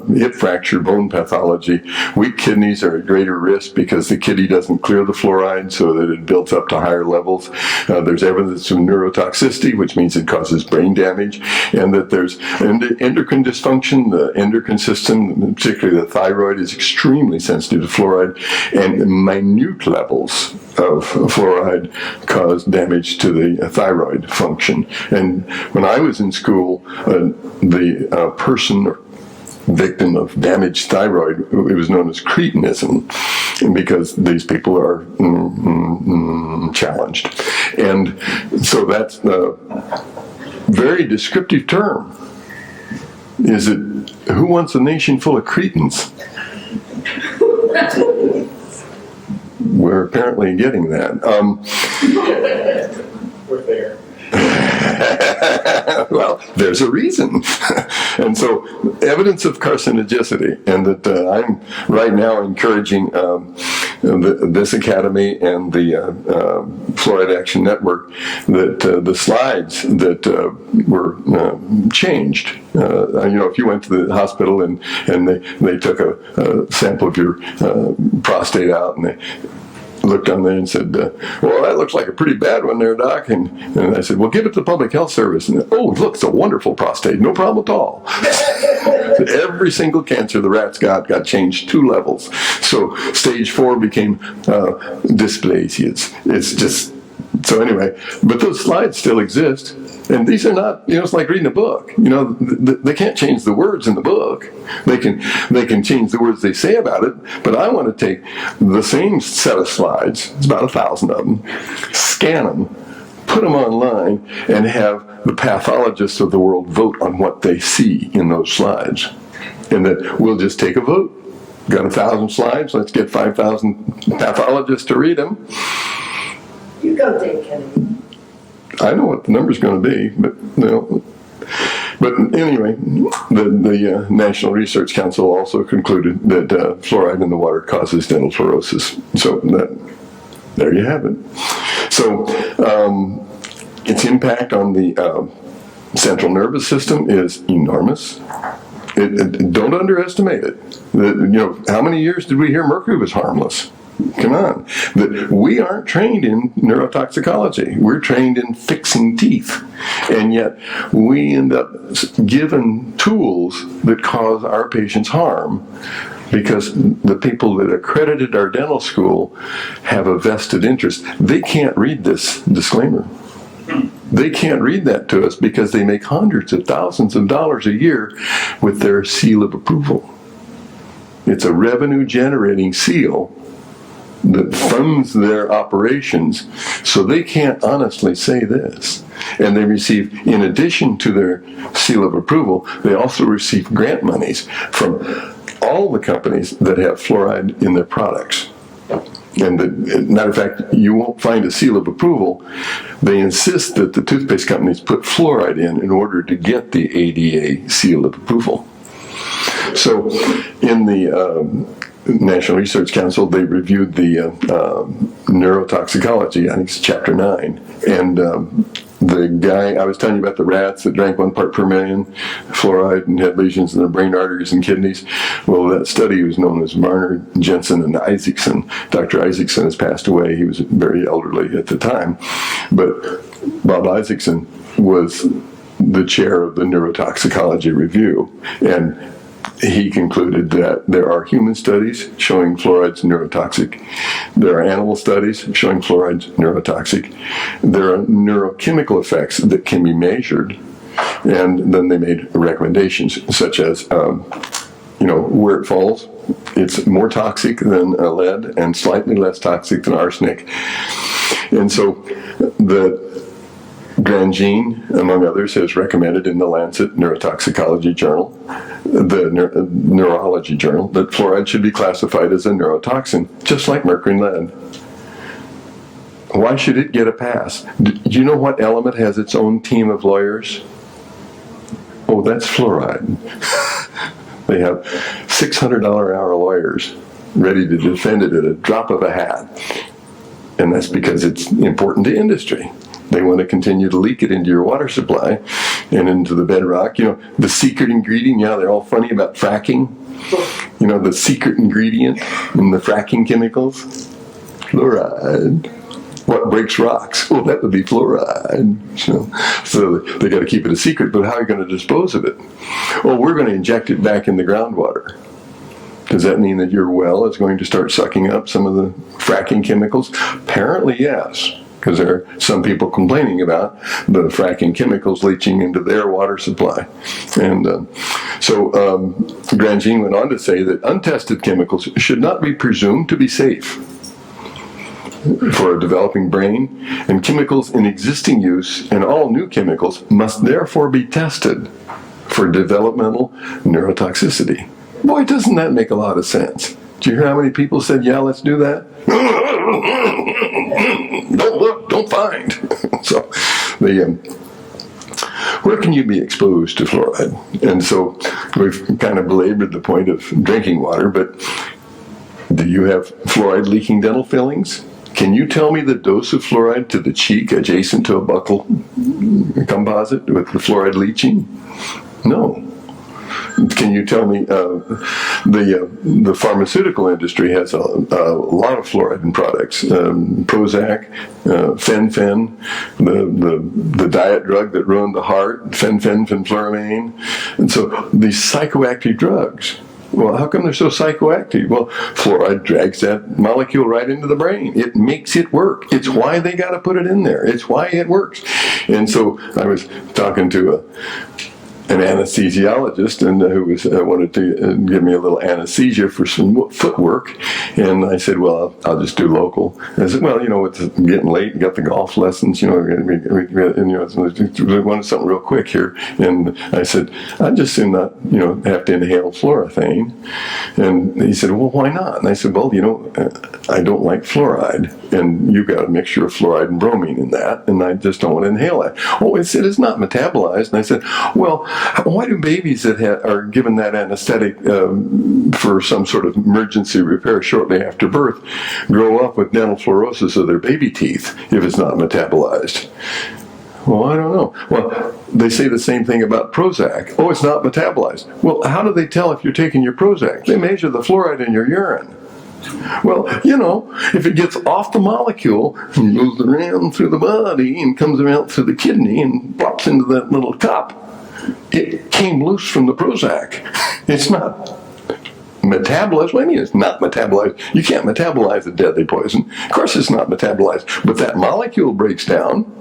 [SPEAKER 2] hip fracture, bone pathology. Weak kidneys are at greater risk because the kidney doesn't clear the fluoride so that it builds up to higher levels. There's evidence of neurotoxicity, which means it causes brain damage, and that there's endocrine dysfunction. The endocrine system, particularly the thyroid, is extremely sensitive to fluoride, and minute levels of fluoride cause damage to the thyroid function. And when I was in school, the person victim of damaged thyroid, it was known as cretinism, because these people are challenged. And so that's a very descriptive term. Is it, who wants a nation full of cretins? We're apparently getting that.
[SPEAKER 3] We're there.
[SPEAKER 2] Well, there's a reason. And so evidence of carcinogenicity, and that I'm right now encouraging this academy and the Fluoride Action Network that the slides that were changed, if you went to the hospital and they took a sample of your prostate out and they looked on there and said, well, that looks like a pretty bad one there, Doc. And I said, well, give it to the Public Health Service. And oh, look, it's a wonderful prostate. No problem at all. Every single cancer the rats got changed 2 levels. So stage 4 became dysplasias. It's just, so anyway, but those slides still exist. And these are not, it's like reading a book. They can't change the words in the book. They can change the words they say about it, but I want to take the same set of slides, it's about 1,000 of them, scan them, put them online, and have the pathologists of the world vote on what they see in those slides. And that we'll just take a vote. Got 1,000 slides, let's get 5,000 pathologists to read them.
[SPEAKER 4] You go, Dave Kennedy.
[SPEAKER 2] I know what the number's going to be, but But anyway, the National Research Council also concluded that fluoride in the water causes dental fluorosis. So there you have it. So its impact on the central nervous system is enormous. Don't underestimate it. How many years did we hear mercury was harmless? Come on. That we aren't trained in neurotoxicology. We're trained in fixing teeth. And yet we end up given tools that cause our patients harm because the people that accredited our dental school have a vested interest. They can't read this disclaimer. They can't read that to us because they make hundreds of thousands of dollars a year with their seal of approval. It's a revenue-generating seal that funds their operations, so they can't honestly say this. And they receive, in addition to their seal of approval, they also receive grant monies from all the companies that have fluoride in their products. And matter of fact, you won't find a seal of approval. They insist that the toothpaste companies put fluoride in order to get the ADA seal of approval. So in the National Research Council, they reviewed the neurotoxicology, I think it's Chapter 9, and the guy, I was telling you about the rats that drank 1 part per million fluoride and had lesions in their brain arteries and kidneys. Well, that study was known as Marner, Jensen, and Isaacson. Dr. Isaacson has passed away. He was very elderly at the time. But Bob Isaacson was the chair of the neurotoxicology review. And he concluded that there are human studies showing fluoride's neurotoxic. There are animal studies showing fluoride's neurotoxic. There are neurochemical effects that can be measured. And then they made recommendations such as, where it falls, it's more toxic than lead and slightly less toxic than arsenic. And so the Grandjean, among others, has recommended in the Lancet Neurotoxicology Journal, the Neurology Journal, that fluoride should be classified as a neurotoxin, just like mercury and lead. Why should it get a pass? Do you know what element has its own team of lawyers? Oh, that's fluoride. They have $600 an hour lawyers ready to defend it at a drop of a hat. And that's because it's important to industry. They want to continue to leak it into your water supply and into the bedrock. The secret ingredient, they're all funny about fracking. The secret ingredient in the fracking chemicals? Fluoride. What breaks rocks? Well, that would be fluoride. So they got to keep it a secret, but how are you going to dispose of it? Well, we're going to inject it back in the groundwater. Does that mean that your well is going to start sucking up some of the fracking chemicals? Apparently, yes. Because there are some people complaining about the fracking chemicals leaching into their water supply. And so Grandjean went on to say that untested chemicals should not be presumed to be safe for a developing brain, and chemicals in existing use and all new chemicals must therefore be tested for developmental neurotoxicity. Boy, doesn't that make a lot of sense. Do you hear how many people said, yeah, let's do that? Don't look, don't find. So, where can you be exposed to fluoride? And so we've kind of belabored the point of drinking water, but do you have fluoride leaking dental fillings? Can you tell me the dose of fluoride to the cheek adjacent to a buccal composite with the fluoride leaching? No. Can you tell me the pharmaceutical industry has a lot of fluoride in products? Prozac, fen-phen, the diet drug that ruined the heart, fen-phenphenpluramine. And so these psychoactive drugs. Well, how come they're so psychoactive? Well, fluoride drags that molecule right into the brain. It makes it work. It's why they got to put it in there. It's why it works. And so I was talking to an anesthesiologist and who was wanted to give me a little anesthesia for some footwork, and I said, well, I'll just do local. And I said, well, it's getting late, you got the golf lessons, we wanted something real quick here. And I said, I just soon not have to inhale fluorothane. And he said, well, why not? And I said, well, I don't like fluoride, and you've got a mixture of fluoride and bromine in that, and I just don't want to inhale that. Oh, it said it's not metabolized. And I said, well, why do babies that are given that anesthetic for some sort of emergency repair shortly after birth grow up with dental fluorosis of their baby teeth if it's not metabolized? Well, I don't know. Well, they say the same thing about Prozac. Oh, it's not metabolized. Well, how do they tell if you're taking your Prozac? They measure the fluoride in your urine. Well, you know, if it gets off the molecule and goes around through the body and comes around through the kidney and plops into that little cup, it came loose from the Prozac. It's not metabolized. What do you mean it's not metabolized? You can't metabolize a deadly poison. Of course it's not metabolized. But that molecule breaks down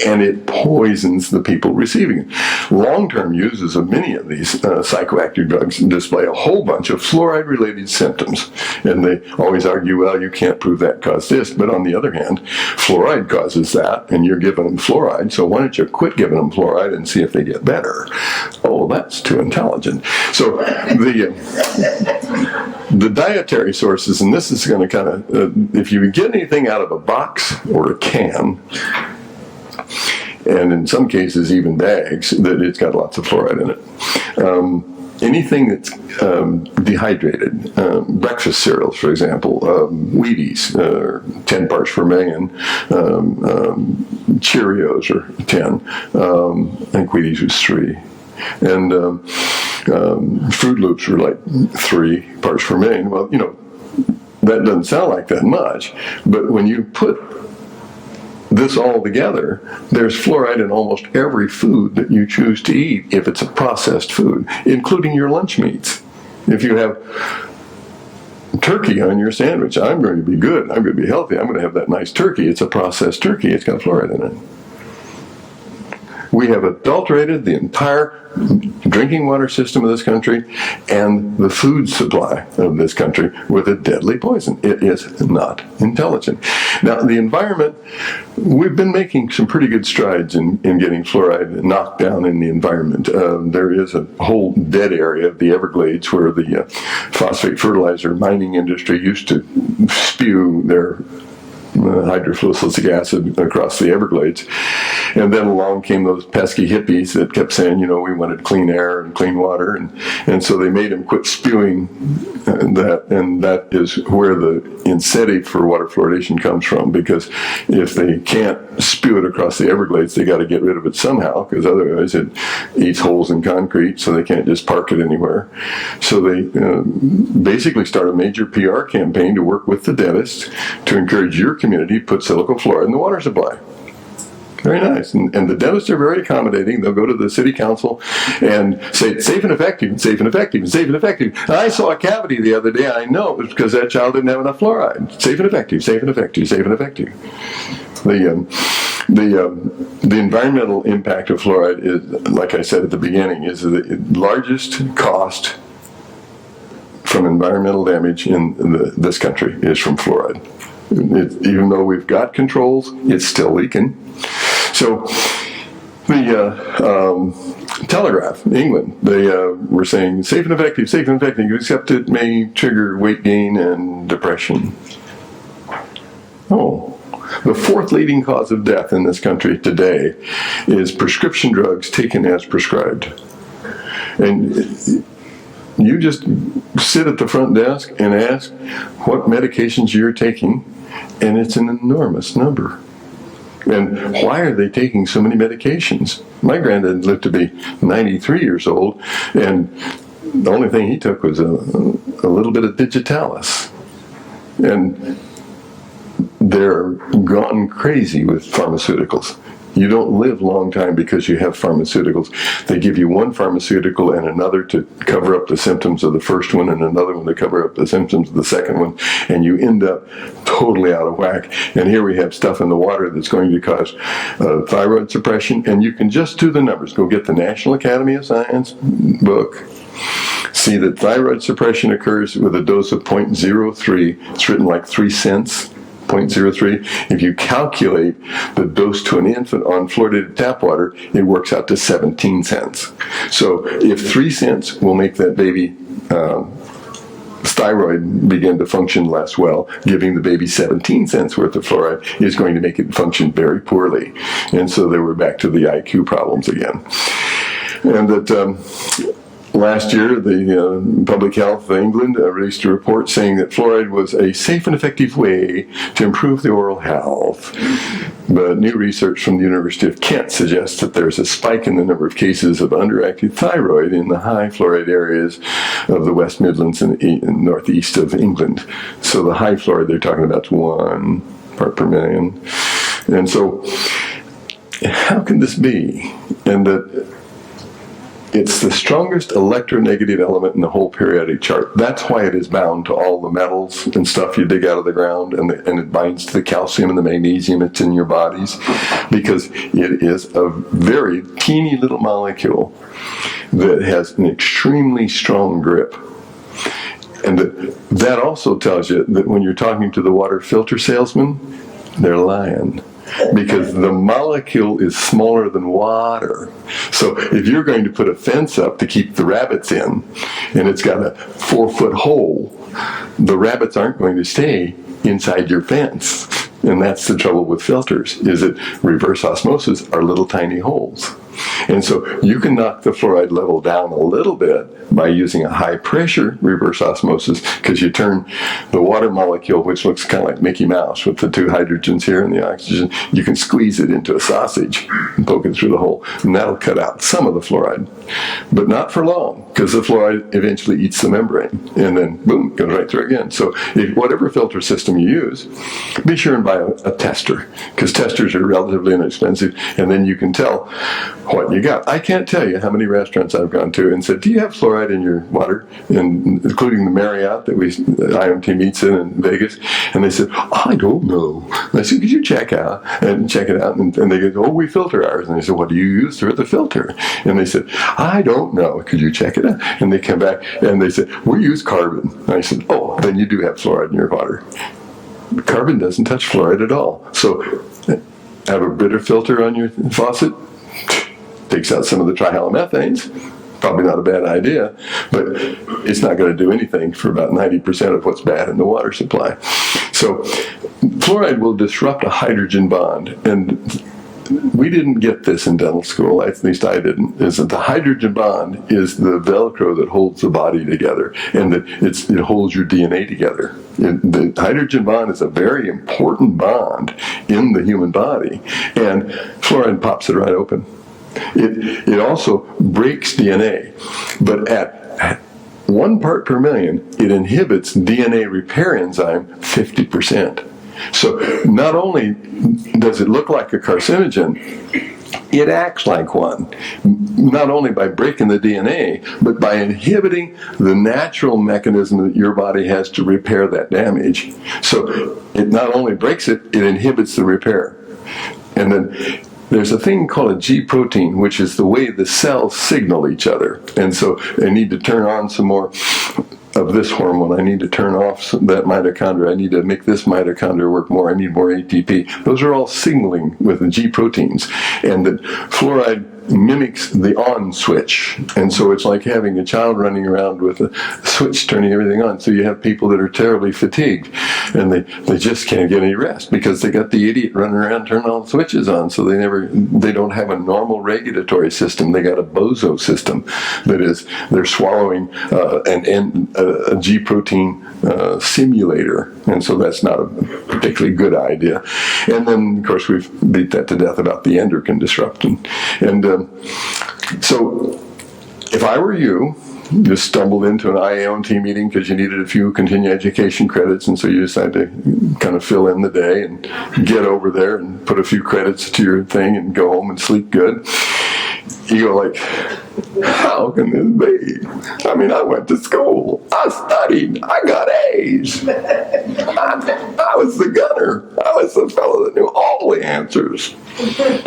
[SPEAKER 2] and it poisons the people receiving it. Long-term uses of many of these psychoactive drugs display a whole bunch of fluoride-related symptoms. And they always argue, well, you can't prove that caused this. But on the other hand, fluoride causes that, and you're giving them fluoride, so why don't you quit giving them fluoride and see if they get better? Oh, that's too intelligent. So the dietary sources, and this is going to kind of, if you get anything out of a box or a can, and in some cases even bags, that it's got lots of fluoride in it. Anything that's dehydrated, breakfast cereals, for example, Wheaties, 10 parts per million, Cheerios are 10, I think Wheaties was 3, and Fruit Loops were like 3 parts per million. Well, you know, that doesn't sound like that much, but when you put this all together, there's fluoride in almost every food that you choose to eat if it's a processed food, including your lunch meats. If you have turkey on your sandwich, I'm going to be good, I'm going to be healthy, I'm going to have that nice turkey. It's a processed turkey, it's got fluoride in it. We have adulterated the entire drinking water system of this country and the food supply of this country with a deadly poison. It is not intelligent. Now, the environment, we've been making some pretty good strides in getting fluoride knocked down in the environment. There is a whole dead area of the Everglades where the phosphate fertilizer mining industry used to spew their hydrofluoric acid across the Everglades. And then along came those pesky hippies that kept saying, you know, we wanted clean air and clean water. And so they made them quit spewing that. And that is where the incentive for water fluoridation comes from. Because if they can't spew it across the Everglades, they got to get rid of it somehow, because otherwise it eats holes in concrete, so they can't just park it anywhere. So they basically start a major PR campaign to work with the dentists to encourage your community to put silicon fluoride in the water supply. Very nice. And the dentists are very accommodating. They'll go to the city council and say, it's safe and effective, and safe and effective, and safe and effective. And I saw a cavity the other day. I know it was because that child didn't have enough fluoride. Safe and effective, safe and effective, safe and effective. The environmental impact of fluoride is, like I said at the beginning, is the largest cost from environmental damage in this country is from fluoride. Even though we've got controls, it's still leaking. So the Telegraph, England, they were saying safe and effective, except it may trigger weight gain and depression. Oh. The fourth leading cause of death in this country today is prescription drugs taken as prescribed. And you just sit at the front desk and ask what medications you're taking, and it's an enormous number. And why are they taking so many medications? My granddad lived to be 93 years old, and the only thing he took was a little bit of digitalis. And they're gone crazy with pharmaceuticals. You don't live a long time because you have pharmaceuticals. They give you one pharmaceutical and another to cover up the symptoms of the first one and another one to cover up the symptoms of the second one, and you end up totally out of whack. And here we have stuff in the water that's going to cause thyroid suppression, and you can just do the numbers. Go get the National Academy of Science book. See that thyroid suppression occurs with a dose of 0.03. It's written like 3 cents. 0.03. If you calculate the dose to an infant on fluoridated tap water, it works out to 17 cents. So if 3 cents will make that baby thyroid begin to function less well, giving the baby 17 cents worth of fluoride is going to make it function very poorly. And so they were back to the IQ problems again. And that last year, the Public Health of England released a report saying that fluoride was a safe and effective way to improve the oral health. But new research from the University of Kent suggests that there's a spike in the number of cases of underactive thyroid in the high fluoride areas of the West Midlands and northeast of England. So the high fluoride they're talking about is 1 part per million. And so how can this be? And that it's the strongest electronegative element in the whole periodic chart. That's why it is bound to all the metals and stuff you dig out of the ground, and it binds to the calcium and the magnesium that's in your bodies, because it is a very teeny little molecule that has an extremely strong grip. And that also tells you that when you're talking to the water filter salesman, they're lying. Because the molecule is smaller than water. So if you're going to put a fence up to keep the rabbits in, and it's got a 4-foot hole, the rabbits aren't going to stay inside your fence. And that's the trouble with filters, is that reverse osmosis are little tiny holes. And so you can knock the fluoride level down a little bit by using a high pressure reverse osmosis, because you turn the water molecule, which looks kind of like Mickey Mouse with the 2 hydrogens here and the oxygen, you can squeeze it into a sausage and poke it through the hole. And that'll cut out some of the fluoride. But not for long, because the fluoride eventually eats the membrane and then boom, goes right through again. So whatever filter system you use, be sure and buy a tester, because testers are relatively inexpensive, and then you can tell what you got. I can't tell you how many restaurants I've gone to and said, do you have fluoride in your water? And including the Marriott that IAOMT meets in Vegas. And they said, I don't know. And I said, could you check it out? And they go, oh, we filter ours. And I said, what do you use for the filter? And they said, I don't know. Could you check it out? And they come back and they said, we use carbon. And I said, oh, then you do have fluoride in your water. Carbon doesn't touch fluoride at all. So have a bitter filter on your faucet. Takes out some of the trihalomethanes. Probably not a bad idea, but it's not going to do anything for about 90% of what's bad in the water supply. So fluoride will disrupt a hydrogen bond, and we didn't get this in dental school, at least I didn't, is that the hydrogen bond is the Velcro that holds the body together, and that it holds your DNA together. The hydrogen bond is a very important bond in the human body, and fluoride pops it right open. It also breaks DNA, but at 1 part per million, it inhibits DNA repair enzyme 50%. So not only does it look like a carcinogen, it acts like one, not only by breaking the DNA, but by inhibiting the natural mechanism that your body has to repair that damage. So it not only breaks it, it inhibits the repair. And then there's a thing called a G protein, which is the way the cells signal each other. And so they need to turn on some more of this hormone. I need to turn off that mitochondria. I need to make this mitochondria work more. I need more ATP. Those are all signaling with the G proteins. And that fluoride mimics the on switch. And so it's like having a child running around with a switch turning everything on. So you have people that are terribly fatigued, and they just can't get any rest because they got the idiot running around turning all the switches on. So they don't have a normal regulatory system. They got a bozo system. That is, they're swallowing a G protein simulator. And so that's not a particularly good idea. And then, of course, we've beat that to death about the endocrine disruption. And so if I were you, just stumbled into an IAOMT meeting because you needed a few continuing education credits, and so you decided to kind of fill in the day and get over there and put a few credits to your thing and go home and sleep good. You go like, how can this be? I mean, I went to school, I studied, I got A's. I was the gunner. I was the fellow that knew all the answers.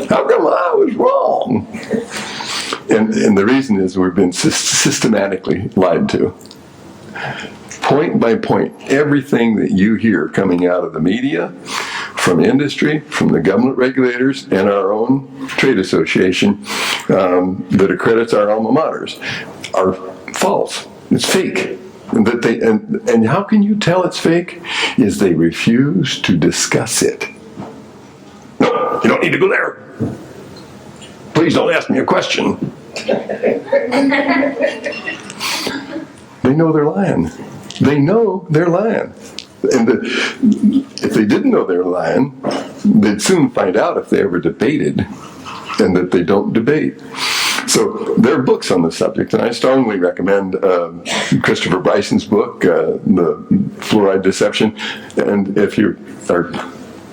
[SPEAKER 2] How come I was wrong? And the reason is we've been systematically lied to. Point by point, everything that you hear coming out of the media, from industry, from the government regulators, and our own trade association that accredits our alma maters are false. It's fake. And how can you tell it's fake? Is they refuse to discuss it. No, you don't need to go there. Please don't ask me a question. They know they're lying. They know they're lying. And if they didn't know they were lying, they'd soon find out if they ever debated, and that they don't debate. So there are books on the subject, and I strongly recommend Christopher Bryson's book, The Fluoride Deception. And if you are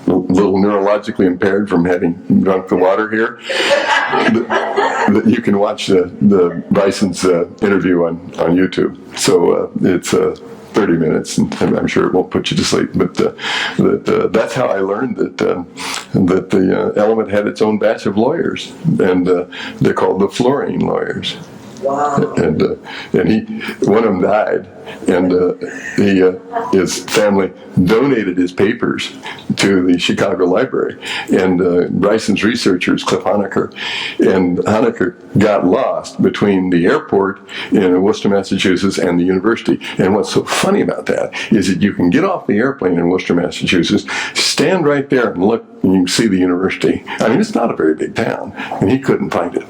[SPEAKER 2] a little neurologically impaired from having drunk the water here, you can watch the Bryson's interview on YouTube. So it's 30 minutes, and I'm sure it won't put you to sleep. But that's how I learned that the element had its own batch of lawyers, and they're called the fluorine lawyers.
[SPEAKER 4] Wow.
[SPEAKER 2] And one of them died, and his family donated his papers to the Chicago Library. And Bryson's researchers, Cliff Honecker, and Honecker got lost between the airport in Worcester, Massachusetts, and the university. And what's so funny about that is that you can get off the airplane in Worcester, Massachusetts, stand right there and look, and you can see the university. I mean, it's not a very big town, and he couldn't find it.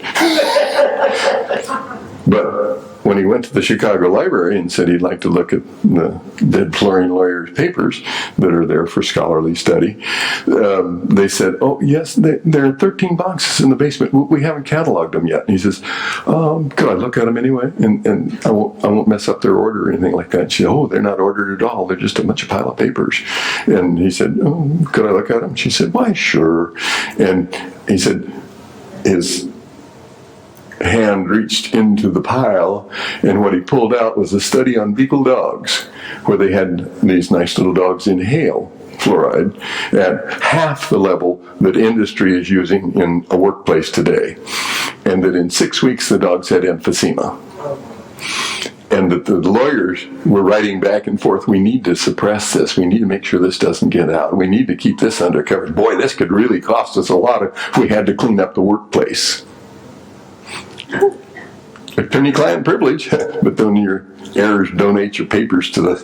[SPEAKER 2] But when he went to the Chicago Library and said he'd like to look at the dead fluorine lawyers' papers that are there for scholarly study, they said, "Oh, yes, there are 13 boxes in the basement. We haven't cataloged them yet." And he says, "Could I look at them anyway? And I won't mess up their order or anything like that." She said, "Oh, they're not ordered at all. They're just a bunch of pile of papers." And he said, "Oh, could I look at them?" She said, "Why, sure." And he said his hand reached into the pile, and what he pulled out was a study on beagle dogs, where they had these nice little dogs inhale fluoride at half the level that industry is using in a workplace today, and that in 6 weeks the dogs had emphysema. And that the lawyers were writing back and forth, "We need to suppress this. We need to make sure this doesn't get out. We need to keep this undercover. Boy, this could really cost us a lot if we had to clean up the workplace." Attorney-client privilege, but then your heirs donate your papers to the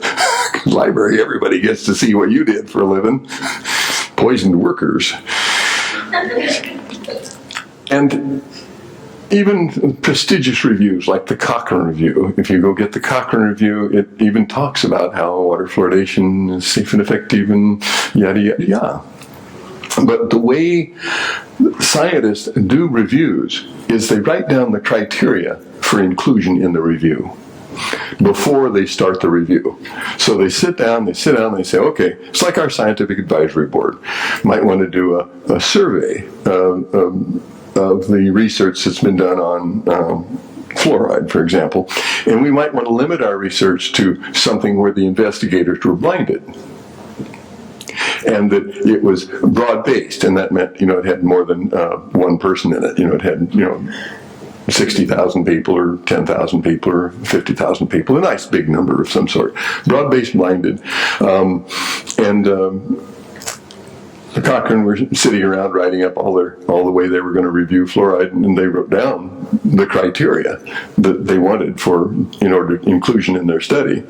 [SPEAKER 2] library. Everybody gets to see what you did for a living. Poisoned workers. And even prestigious reviews like the Cochrane Review, if you go get the Cochrane Review, it even talks about how water fluoridation is safe and effective and yada, yada, yada. But the way scientists do reviews is they write down the criteria for inclusion in the review before they start the review. So they sit down, they say, okay, it's like our scientific advisory board. Might want to do a survey of the research that's been done on fluoride, for example. And we might want to limit our research to something where the investigators were blinded. And that it was broad-based, and that meant, it had more than one person in it. It had, 60,000 people or 10,000 people or 50,000 people, a nice big number of some sort. Broad-based blinded. The Cochrane were sitting around writing up all the way they were going to review fluoride, and they wrote down the criteria that they wanted for, inclusion in their study.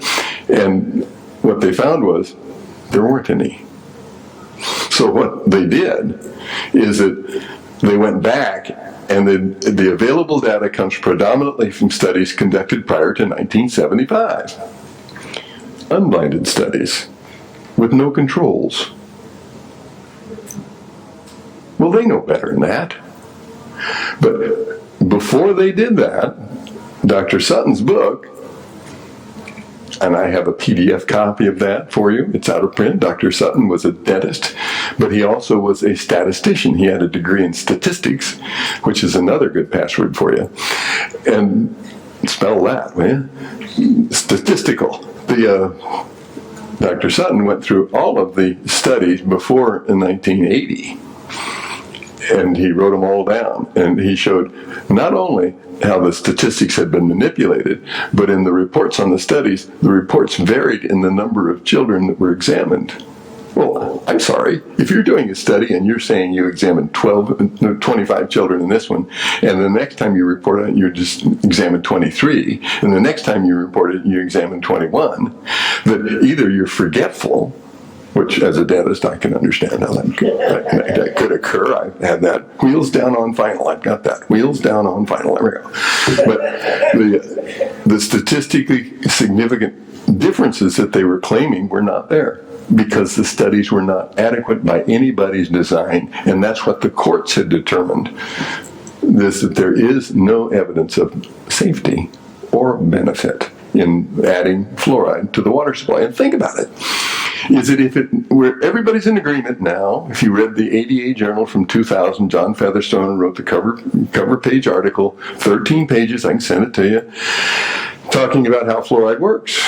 [SPEAKER 2] And what they found was there weren't any. So what they did is that they went back, and the available data comes predominantly from studies conducted prior to 1975. Unblinded studies with no controls. Well, they know better than that. But before they did that, Dr. Sutton's book, and I have a PDF copy of that for you. It's out of print. Dr. Sutton was a dentist, but he also was a statistician. He had a degree in statistics, which is another good password for you. And spell that, will you? Statistical. Dr. Sutton went through all of the studies before 1980, and he wrote them all down. And he showed not only how the statistics had been manipulated, but in the reports on the studies, the reports varied in the number of children that were examined. Well, I'm sorry, if you're doing a study and you're saying you examined 25 children in this one, and the next time you report on it, you just examined 23, and the next time you report it, you examined 21, that either you're forgetful, which as a dentist I can understand how that could occur. I've had that. Wheels down on final. I've got that. Wheels down on final. There we go. But the statistically significant differences that they were claiming were not there because the studies were not adequate by anybody's design, and that's what the courts had determined, that there is no evidence of safety or benefit in adding fluoride to the water supply. And think about it. Is it where everybody's in agreement now? If you read the ADA Journal from 2000, John Featherstone wrote the cover page article, 13 pages, I can send it to you, talking about how fluoride works.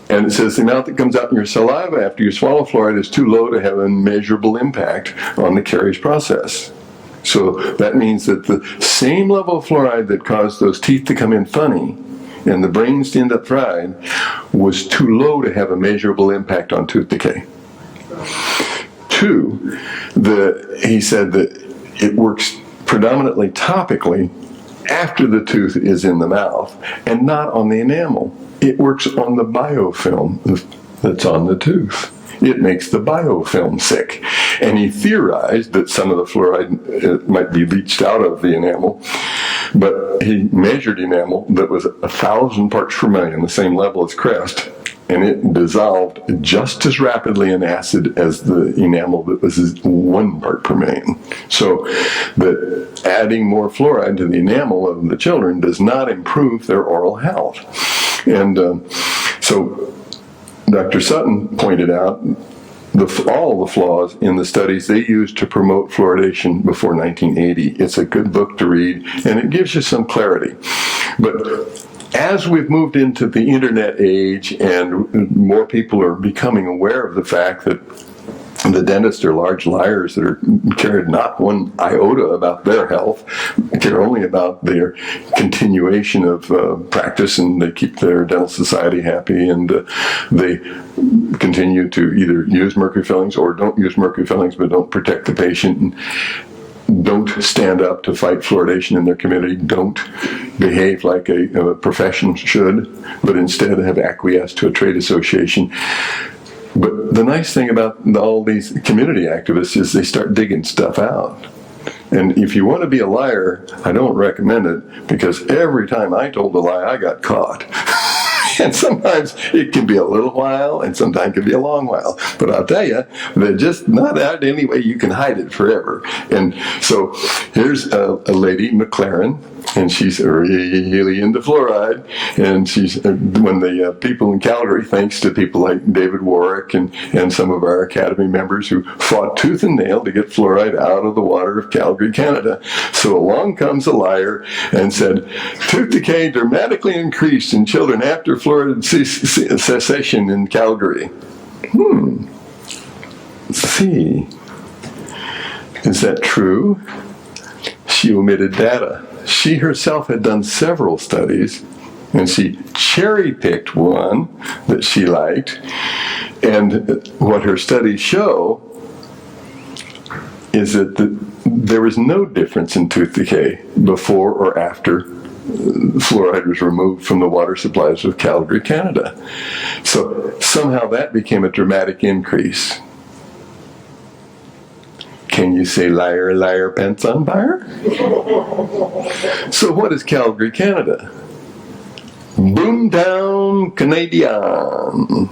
[SPEAKER 2] And it says the amount that comes out in your saliva after you swallow fluoride is too low to have a measurable impact on the carriage process. So that means that the same level of fluoride that caused those teeth to come in funny and the brains to end up fried was too low to have a measurable impact on tooth decay. Two, he said that it works predominantly topically after the tooth is in the mouth and not on the enamel. It works on the biofilm that's on the tooth. It makes the biofilm sick. And he theorized that some of the fluoride might be leached out of the enamel, but he measured enamel that was 1,000 parts per million, the same level as Crest, and it dissolved just as rapidly in acid as the enamel that was 1 part per million. So that adding more fluoride to the enamel of the children does not improve their oral health. And so Dr. Sutton pointed out all the flaws in the studies they used to promote fluoridation before 1980. It's a good book to read, and it gives you some clarity. But as we've moved into the internet age and more people are becoming aware of the fact that the dentists are large liars that are cared not one iota about their health, care only about their continuation of practice, and they keep their dental society happy, and they continue to either use mercury fillings or don't use mercury fillings but don't protect the patient, and don't stand up to fight fluoridation in their community, don't behave like a profession should, but instead have acquiesced to a trade association. But the nice thing about all these community activists is they start digging stuff out. And if you want to be a liar, I don't recommend it, because every time I told a lie, I got caught. And sometimes it can be a little while, and sometimes it can be a long while. But I'll tell you, they're just not out any way you can hide it forever. And so here's a lady, McLaren, and she's really into fluoride. And she's when the people in Calgary, thanks to people like David Warwick and some of our Academy members who fought tooth and nail to get fluoride out of the water of Calgary, Canada. So along comes a liar and said, tooth decay dramatically increased in children after fluoride cessation in Calgary. Let's see. Is that true? She omitted data. She herself had done several studies, and she cherry-picked one that she liked. And what her studies show is that there was no difference in tooth decay before or after fluoride was removed from the water supplies of Calgary, Canada. So somehow that became a dramatic increase. Can you say liar, liar, pants on fire? So what is Calgary, Canada? Boomtown, Canadian.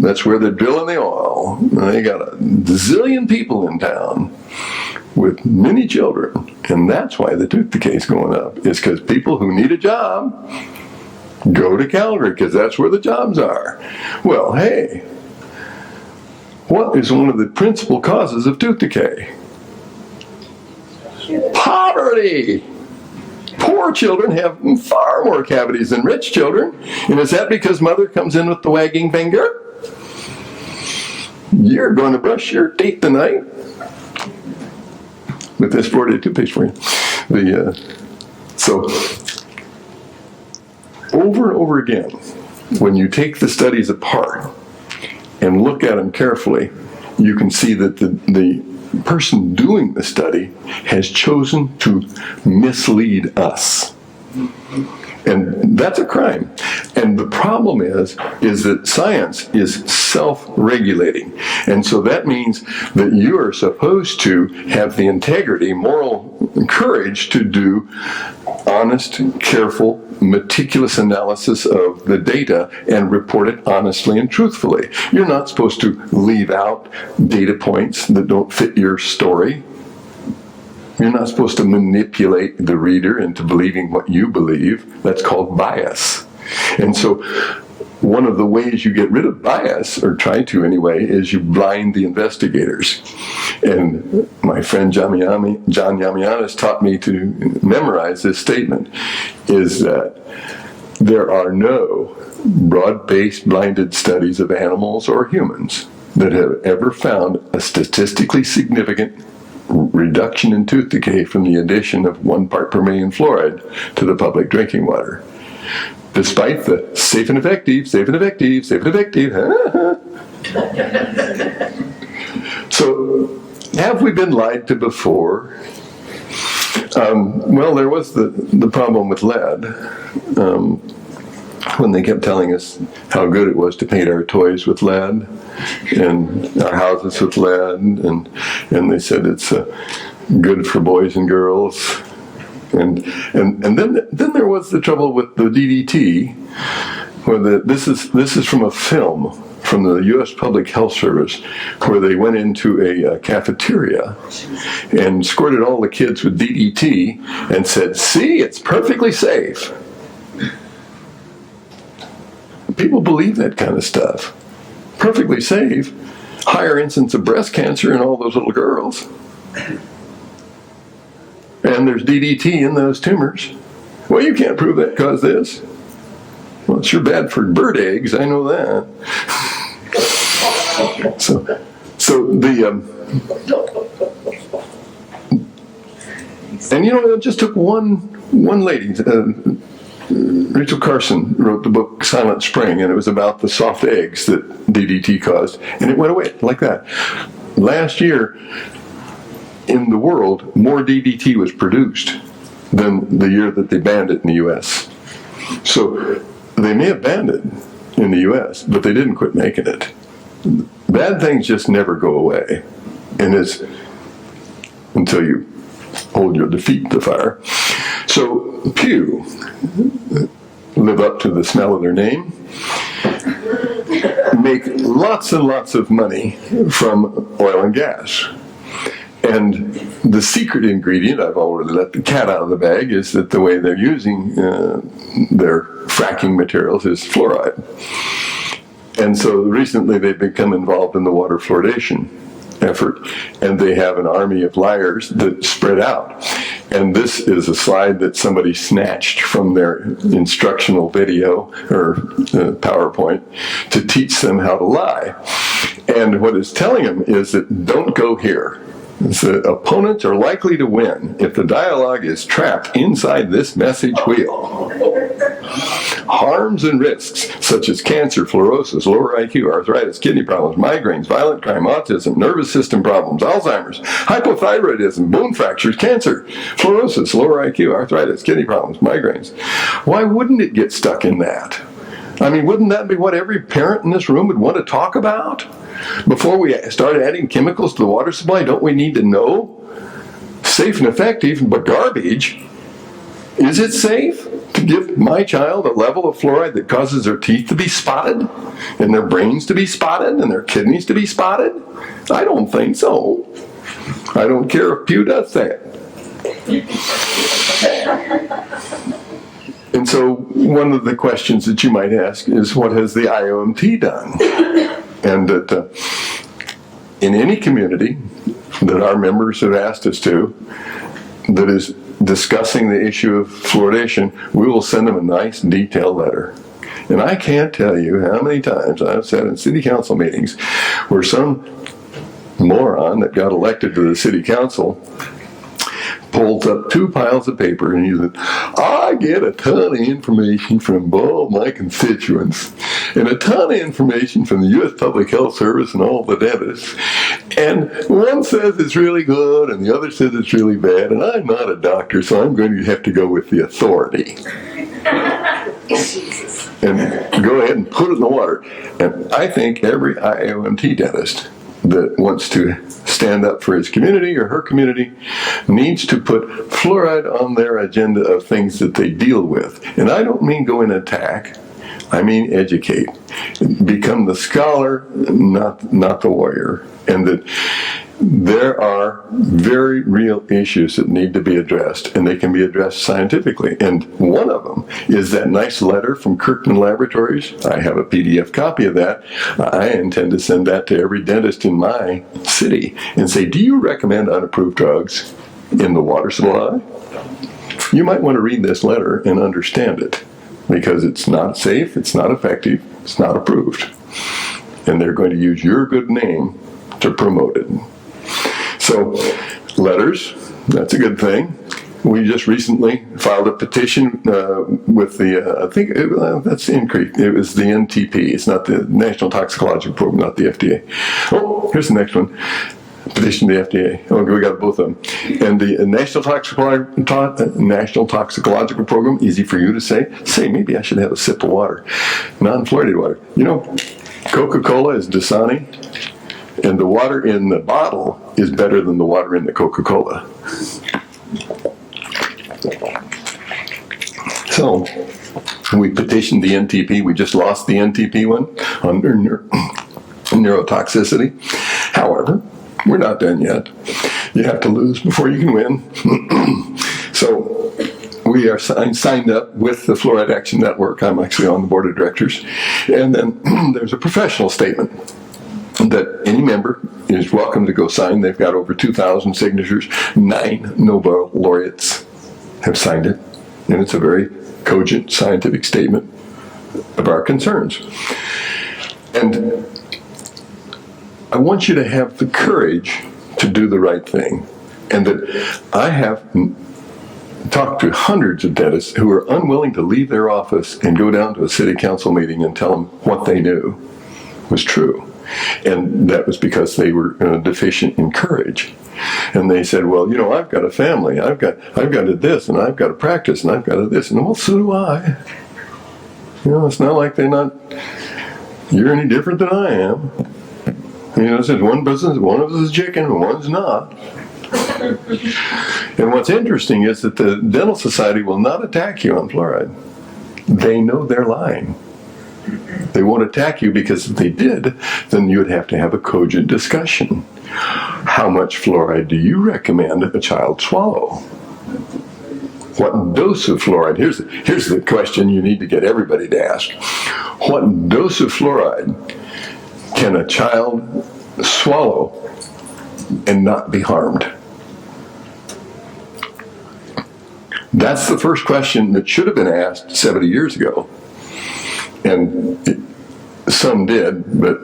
[SPEAKER 2] That's where they're drilling the oil. They got a zillion people in town with many children. And that's why the tooth decay is going up. It's because people who need a job go to Calgary, because that's where the jobs are. Well, hey, what is one of the principal causes of tooth decay? Poverty. Poor children have far more cavities than rich children. And is that because mother comes in with the wagging finger? You're going to brush your teeth tonight with this fluoridated toothpaste for you. So, over and over again, when you take the studies apart and look at them carefully, you can see that the person doing the study has chosen to mislead us. And that's a crime. And the problem is that science is self-regulating. And so that means that you are supposed to have the integrity, moral courage to do honest, careful, meticulous analysis of the data and report it honestly and truthfully. You're not supposed to leave out data points that don't fit your story. You're not supposed to manipulate the reader into believing what you believe. That's called bias. And so one of the ways you get rid of bias, or try to anyway, is you blind the investigators. And my friend John Yamianis taught me to memorize this statement, is that there are no broad-based blinded studies of animals or humans that have ever found a statistically significant reduction in tooth decay from the addition of 1 part per million fluoride to the public drinking water. Despite the safe and effective. So, have we been lied to before? Well, there was the problem with lead. When they kept telling us how good it was to paint our toys with lead and our houses with lead, and they said it's good for boys and girls. And then there was the trouble with the DDT, where this is from a film from the U.S. Public Health Service, where they went into a cafeteria and squirted all the kids with DDT and said, "See, it's perfectly safe." People believe that kind of stuff. Perfectly safe. Higher incidence of breast cancer in all those little girls. And there's DDT in those tumors. Well, you can't prove that caused this. Well, it's sure bad for bird eggs, I know that. And you know, it just took one lady, Rachel Carson wrote the book Silent Spring, and it was about the soft eggs that DDT caused, and it went away like that. Last year, in the world, more DDT was produced than the year that they banned it in the U.S. So they may have banned it in the U.S., but they didn't quit making it. Bad things just never go away, and it's until you hold your defeat to fire. So Pew live up to the smell of their name, make lots and lots of money from oil and gas. And the secret ingredient, I've already let the cat out of the bag, is that the way they're using their fracking materials is fluoride. And so recently they've become involved in the water fluoridation effort, and they have an army of liars that spread out. And this is a slide that somebody snatched from their instructional video or PowerPoint to teach them how to lie. And what it's telling them is that don't go here. The opponents are likely to win if the dialogue is trapped inside this message wheel. Harms and risks such as cancer, fluorosis, lower IQ, arthritis, kidney problems, migraines, violent crime, autism, nervous system problems, Alzheimer's, hypothyroidism, bone fractures, cancer, fluorosis, lower IQ, arthritis, kidney problems, migraines. Why wouldn't it get stuck in that? I mean, wouldn't that be what every parent in this room would want to talk about? Before we start adding chemicals to the water supply, don't we need to know? Safe and effective, but garbage. Is it safe to give my child a level of fluoride that causes their teeth to be spotted, and their brains to be spotted, and their kidneys to be spotted? I don't think so. I don't care if Pew does that. And so one of the questions that you might ask is, what has the IAOMT done? And that in any community that our members have asked us to, that is discussing the issue of fluoridation, we will send them a nice detailed letter. And I can't tell you how many times I've sat in city council meetings where some moron that got elected to the city council pulls up 2 piles of paper and he said, I get a ton of information from all my constituents and a ton of information from the U.S. Public Health Service and all the dentists. And one says it's really good and the other says it's really bad, and I'm not a doctor, so I'm going to have to go with the authority. and go ahead and put it in the water. And I think every IAOMT dentist that wants to stand up for his community or her community needs to put fluoride on their agenda of things that they deal with. And I don't mean go and attack. I mean educate. Become the scholar, not the warrior. And that there are very real issues that need to be addressed, and they can be addressed scientifically. And one of them is that nice letter from Kirkman Laboratories. I have a PDF copy of that. I intend to send that to every dentist in my city and say, do you recommend unapproved drugs in the water supply? You might want to read this letter and understand it, because it's not safe, it's not effective, it's not approved. And they're going to use your good name to promote it. So, letters, that's a good thing. We just recently filed a petition with the, I think that's incorrect. It was the NTP. It's not the National Toxicology Program, not the FDA. Oh, here's the next one. Petition to the FDA. Oh, we got both of them. And the National Toxicological Program, easy for you to say. Say, maybe I should have a sip of water. Non-fluoridated water. You know, Coca-Cola is Dasani, and the water in the bottle is better than the water in the Coca-Cola. So, we petitioned the NTP. We just lost the NTP one under neurotoxicity. However, we're not done yet. You have to lose before you can win. So, we are signed up with the Fluoride Action Network. I'm actually on the board of directors. And then there's a professional statement that any member is welcome to go sign. They've got over 2,000 signatures. 9 Nobel laureates have signed it. And it's a very cogent scientific statement of our concerns. And I want you to have the courage to do the right thing. And that I have talked to hundreds of dentists who are unwilling to leave their office and go down to a city council meeting and tell them what they knew was true. And that was because they were deficient in courage. And they said, well, you know, I've got a family, I've got a this, and I've got a practice, and I've got a this, and well, so do I. You know, it's not like you're any different than I am. You know, it says one business, one of us is chicken, and one's not. And what's interesting is that the Dental Society will not attack you on fluoride. They know they're lying. They won't attack you, because if they did, then you would have to have a cogent discussion. How much fluoride do you recommend a child swallow? What dose of fluoride? Here's the question you need to get everybody to ask. What dose of fluoride can a child swallow and not be harmed? That's the first question that should have been asked 70 years ago. And some did, but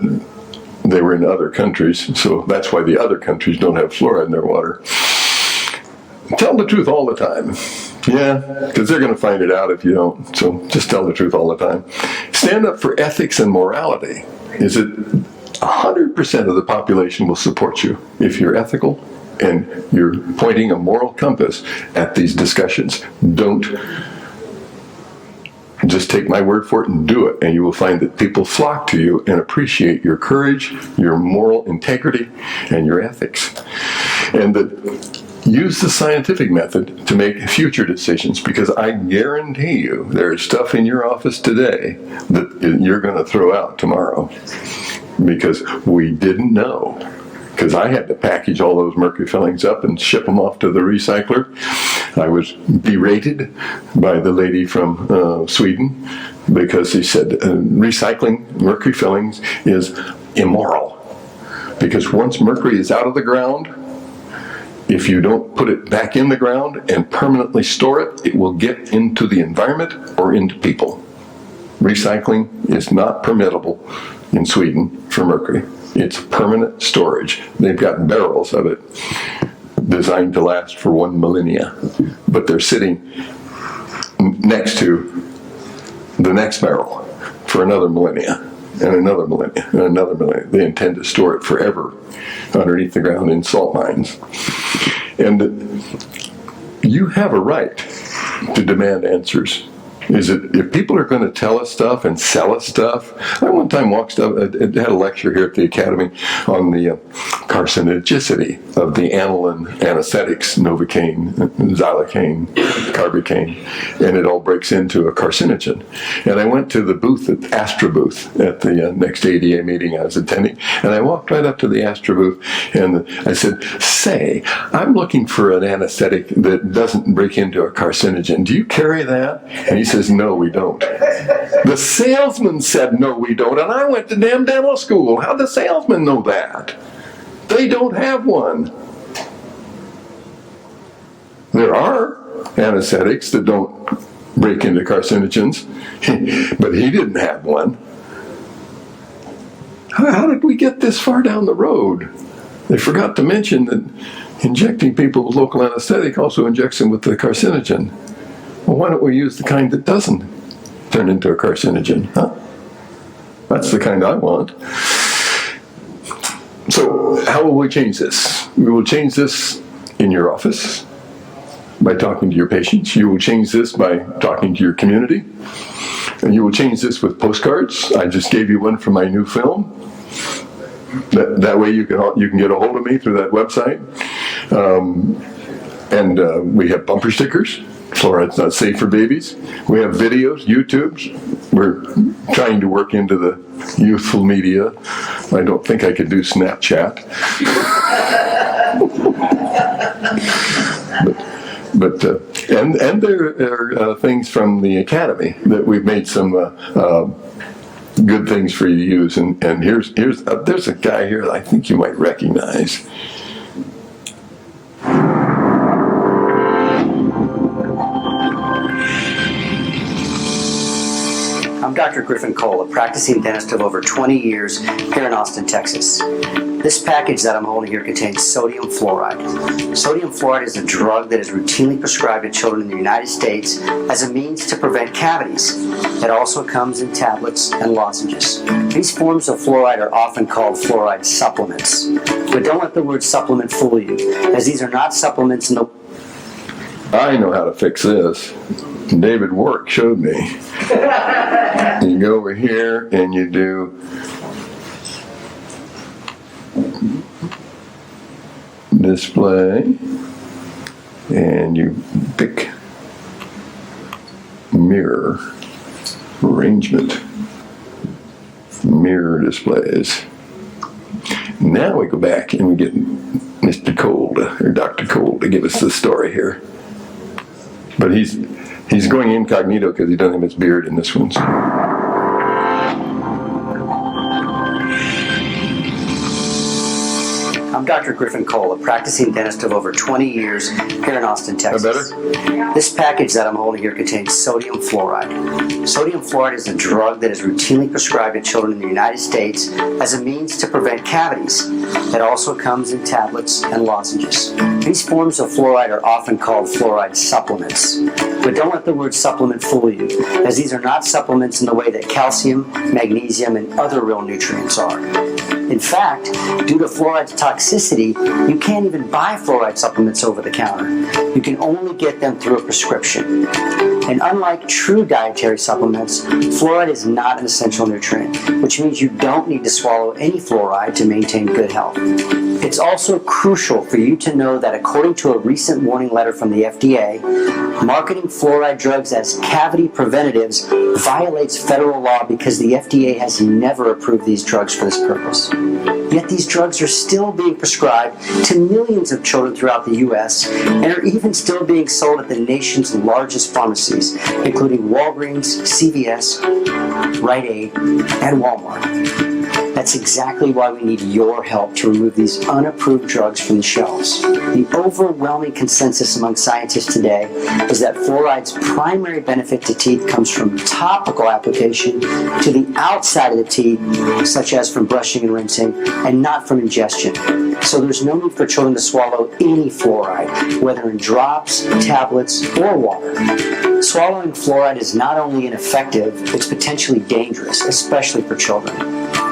[SPEAKER 2] they were in other countries, so that's why the other countries don't have fluoride in their water. Tell the truth all the time. Yeah, because they're going to find it out if you don't, so just tell the truth all the time. Stand up for ethics and morality. Is it 100% of the population will support you if you're ethical and you're pointing a moral compass at these discussions. Don't just take my word for it and do it, and you will find that people flock to you and appreciate your courage, your moral integrity, and your ethics. And that use the scientific method to make future decisions, because I guarantee you there's stuff in your office today that you're going to throw out tomorrow because we didn't know. Because I had to package all those mercury fillings up and ship them off to the recycler. I was berated by the lady from Sweden because she said recycling mercury fillings is immoral. Because once mercury is out of the ground, if you don't put it back in the ground and permanently store it, it will get into the environment or into people. Recycling is not permissible in Sweden for mercury. It's permanent storage. They've got barrels of it designed to last for 1 millennia, but they're sitting next to the next barrel for another millennia, and another millennia, and another millennia. They intend to store it forever underneath the ground in salt mines. And you have a right to demand answers is that if people are going to tell us stuff and sell us stuff, I one time had a lecture here at the Academy on the carcinogenicity of the aniline anesthetics, Novocaine, Xylocaine, Carbocaine, and it all breaks into a carcinogen. And I went to the booth, at Astra booth, at the next ADA meeting I was attending, and I walked right up to the Astra booth, and I said, "Say, I'm looking for an anesthetic that doesn't break into a carcinogen. Do you carry that?" And he says, "No, we don't." The salesman said, "No, we don't." And I went to damn dental school. How'd the salesman know that? They don't have one. There are anesthetics that don't break into carcinogens, but he didn't have one. How did we get this far down the road? They forgot to mention that injecting people with local anesthetic also injects them with the carcinogen. Well, why don't we use the kind that doesn't turn into a carcinogen, huh? That's the kind I want. So how will we change this? We will change this in your office by talking to your patients. You will change this by talking to your community. And you will change this with postcards. I just gave you one for my new film. That way you can get a hold of me through that website. And we have bumper stickers. Fluoride's not safe for babies. We have videos, YouTubes. We're trying to work into the youthful media. I don't think I could do Snapchat. And there are things from the Academy that we've made some good things for you to use. And there's a guy here that I think you might recognize.
[SPEAKER 1] I'm Dr. Griffin Cole, a practicing dentist of over 20 years here in Austin, Texas. This package that I'm holding here contains sodium fluoride. Sodium fluoride is a drug that is routinely prescribed to children in the United States as a means to prevent cavities. It also comes in tablets and lozenges. These forms of fluoride are often called fluoride supplements. But don't let the word supplement fool you, as these are not supplements in the...
[SPEAKER 2] I know how to fix this. David Warwick showed me. You go over here and you do display and you pick mirror arrangement, mirror displays. Now we go back and we get Mr. Cole or Dr. Cole to give us the story here. But he's going incognito because he doesn't have his beard in this one.
[SPEAKER 1] I'm Dr. Griffin Cole, a practicing dentist of over 20 years here in Austin, Texas. This package that I'm holding here contains sodium fluoride. Sodium fluoride is a drug that is routinely prescribed to children in the United States as a means to prevent cavities. It also comes in tablets and lozenges. These forms of fluoride are often called fluoride supplements. But don't let the word supplement fool you, as these are not supplements in the way that calcium, magnesium, and other real nutrients are. In fact, due to fluoride's toxicity, you can't even buy fluoride supplements over the counter. You can only get them through a prescription. And unlike true dietary supplements, fluoride is not an essential nutrient, which means you don't need to swallow any fluoride to maintain good health. It's also crucial for you to know that according to a recent warning letter from the FDA, marketing fluoride drugs as cavity preventatives violates federal law because the FDA has never approved these drugs for this purpose. Yet these drugs are still being prescribed to millions of children throughout the U.S. and are even still being sold at the nation's largest pharmacies, including Walgreens, CVS, Rite Aid, and Walmart. That's exactly why we need your help to remove these unapproved drugs from the shelves. The overwhelming consensus among scientists today is that fluoride's primary benefit to teeth comes from topical application to the outside of the teeth, such as from brushing and rinsing, and not from ingestion. So there's no need for children to swallow any fluoride, whether in drops, tablets, or water. Swallowing fluoride is not only ineffective, it's potentially dangerous, especially for children.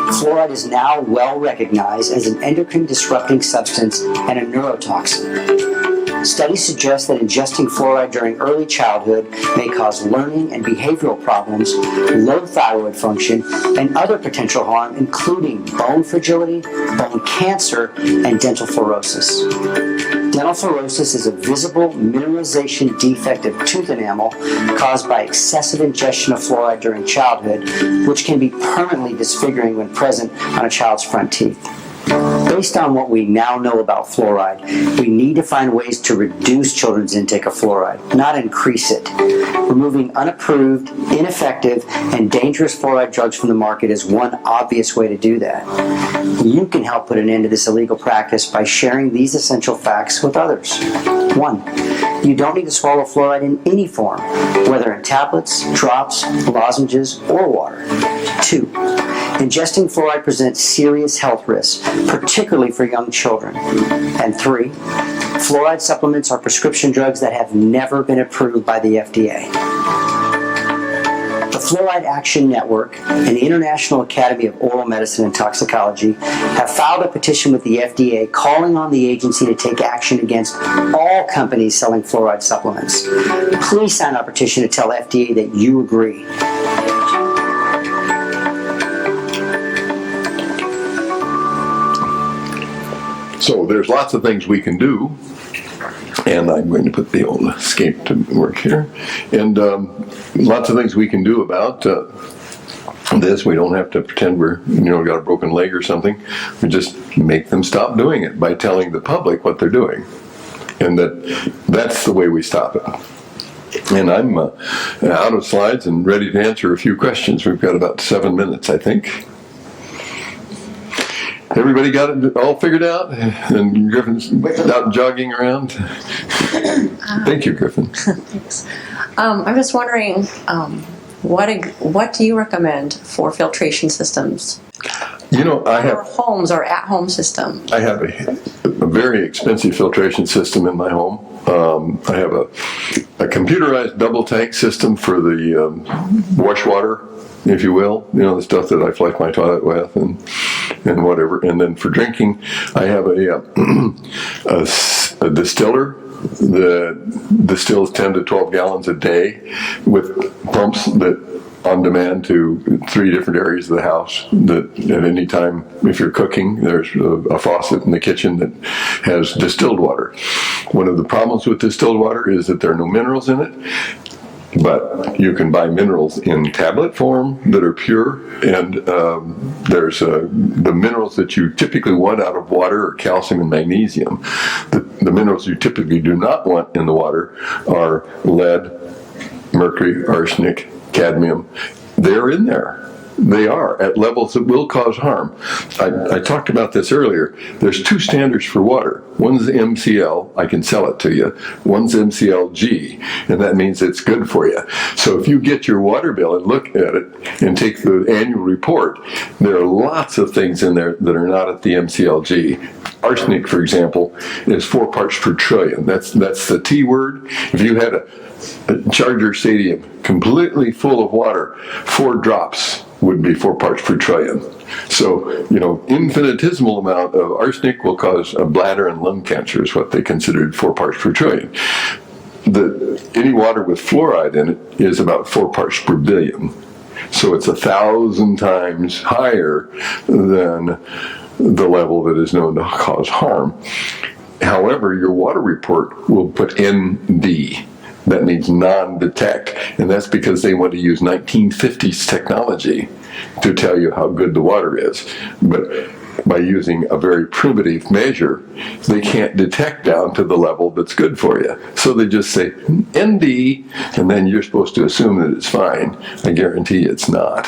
[SPEAKER 1] Fluoride is now well recognized as an endocrine disrupting substance and a neurotoxin. Studies suggest that ingesting fluoride during early childhood may cause learning and behavioral problems, low thyroid function, and other potential harm, including bone fragility, bone cancer, and dental fluorosis. Dental fluorosis is a visible mineralization defect of tooth enamel caused by excessive ingestion of fluoride during childhood, which can be permanently disfiguring when present on a child's front teeth. Based on what we now know about fluoride, we need to find ways to reduce children's intake of fluoride, not increase it. Removing unapproved, ineffective, and dangerous fluoride drugs from the market is one obvious way to do that. You can help put an end to this illegal practice by sharing these essential facts with others. 1. You don't need to swallow fluoride in any form, whether in tablets, drops, lozenges, or water. 2. Ingesting fluoride presents serious health risks, particularly for young children. And 3. Fluoride supplements are prescription drugs that have never been approved by the FDA. The Fluoride Action Network and the International Academy of Oral Medicine and Toxicology have filed a petition with the FDA calling on the agency to take action against all companies selling fluoride supplements. Please sign our petition to tell FDA that you agree.
[SPEAKER 2] So there's lots of things we can do, and I'm going to put the old escape to work here, and lots of things we can do about this. We don't have to pretend we're, got a broken leg or something. We just make them stop doing it by telling the public what they're doing, and that's the way we stop it. And I'm out of slides and ready to answer a few questions. We've got about 7 minutes, I think. Everybody got it all figured out? And Griffin's out jogging around? Thank you, Griffin.
[SPEAKER 3] Thanks. I'm just wondering, what do you recommend for filtration systems?
[SPEAKER 2] I have...
[SPEAKER 3] Or homes or at-home system?
[SPEAKER 2] I have a very expensive filtration system in my home. I have a computerized double tank system for the wash water, if you will, the stuff that I flush my toilet with and whatever. And then for drinking, I have a distiller that distills 10 to 12 gallons a day with pumps that on demand to 3 different areas of the house, that at any time, if you're cooking, there's a faucet in the kitchen that has distilled water. One of the problems with distilled water is that there are no minerals in it, but you can buy minerals in tablet form that are pure, and there's the minerals that you typically want out of water are calcium and magnesium. The minerals you typically do not want in the water are lead, mercury, arsenic, cadmium. They're in there. They are at levels that will cause harm. I talked about this earlier. There's 2 standards for water. One's MCL, I can sell it to you. One's MCLG, and that means it's good for you. So if you get your water bill and look at it and take the annual report, there are lots of things in there that are not at the MCLG. Arsenic, for example, is 4 parts per trillion. That's the T word. If you had a Charger Stadium completely full of water, 4 drops would be 4 parts per trillion. So, infinitesimal amount of arsenic will cause a bladder and lung cancer is what they considered 4 parts per trillion. Any water with fluoride in it is about 4 parts per billion. So it's 1,000 times higher than the level that is known to cause harm. However, your water report will put ND. That means non-detect, and that's because they want to use 1950s technology to tell you how good the water is. But by using a very primitive measure, they can't detect down to the level that's good for you. So they just say ND, and then you're supposed to assume that it's fine. I guarantee it's not.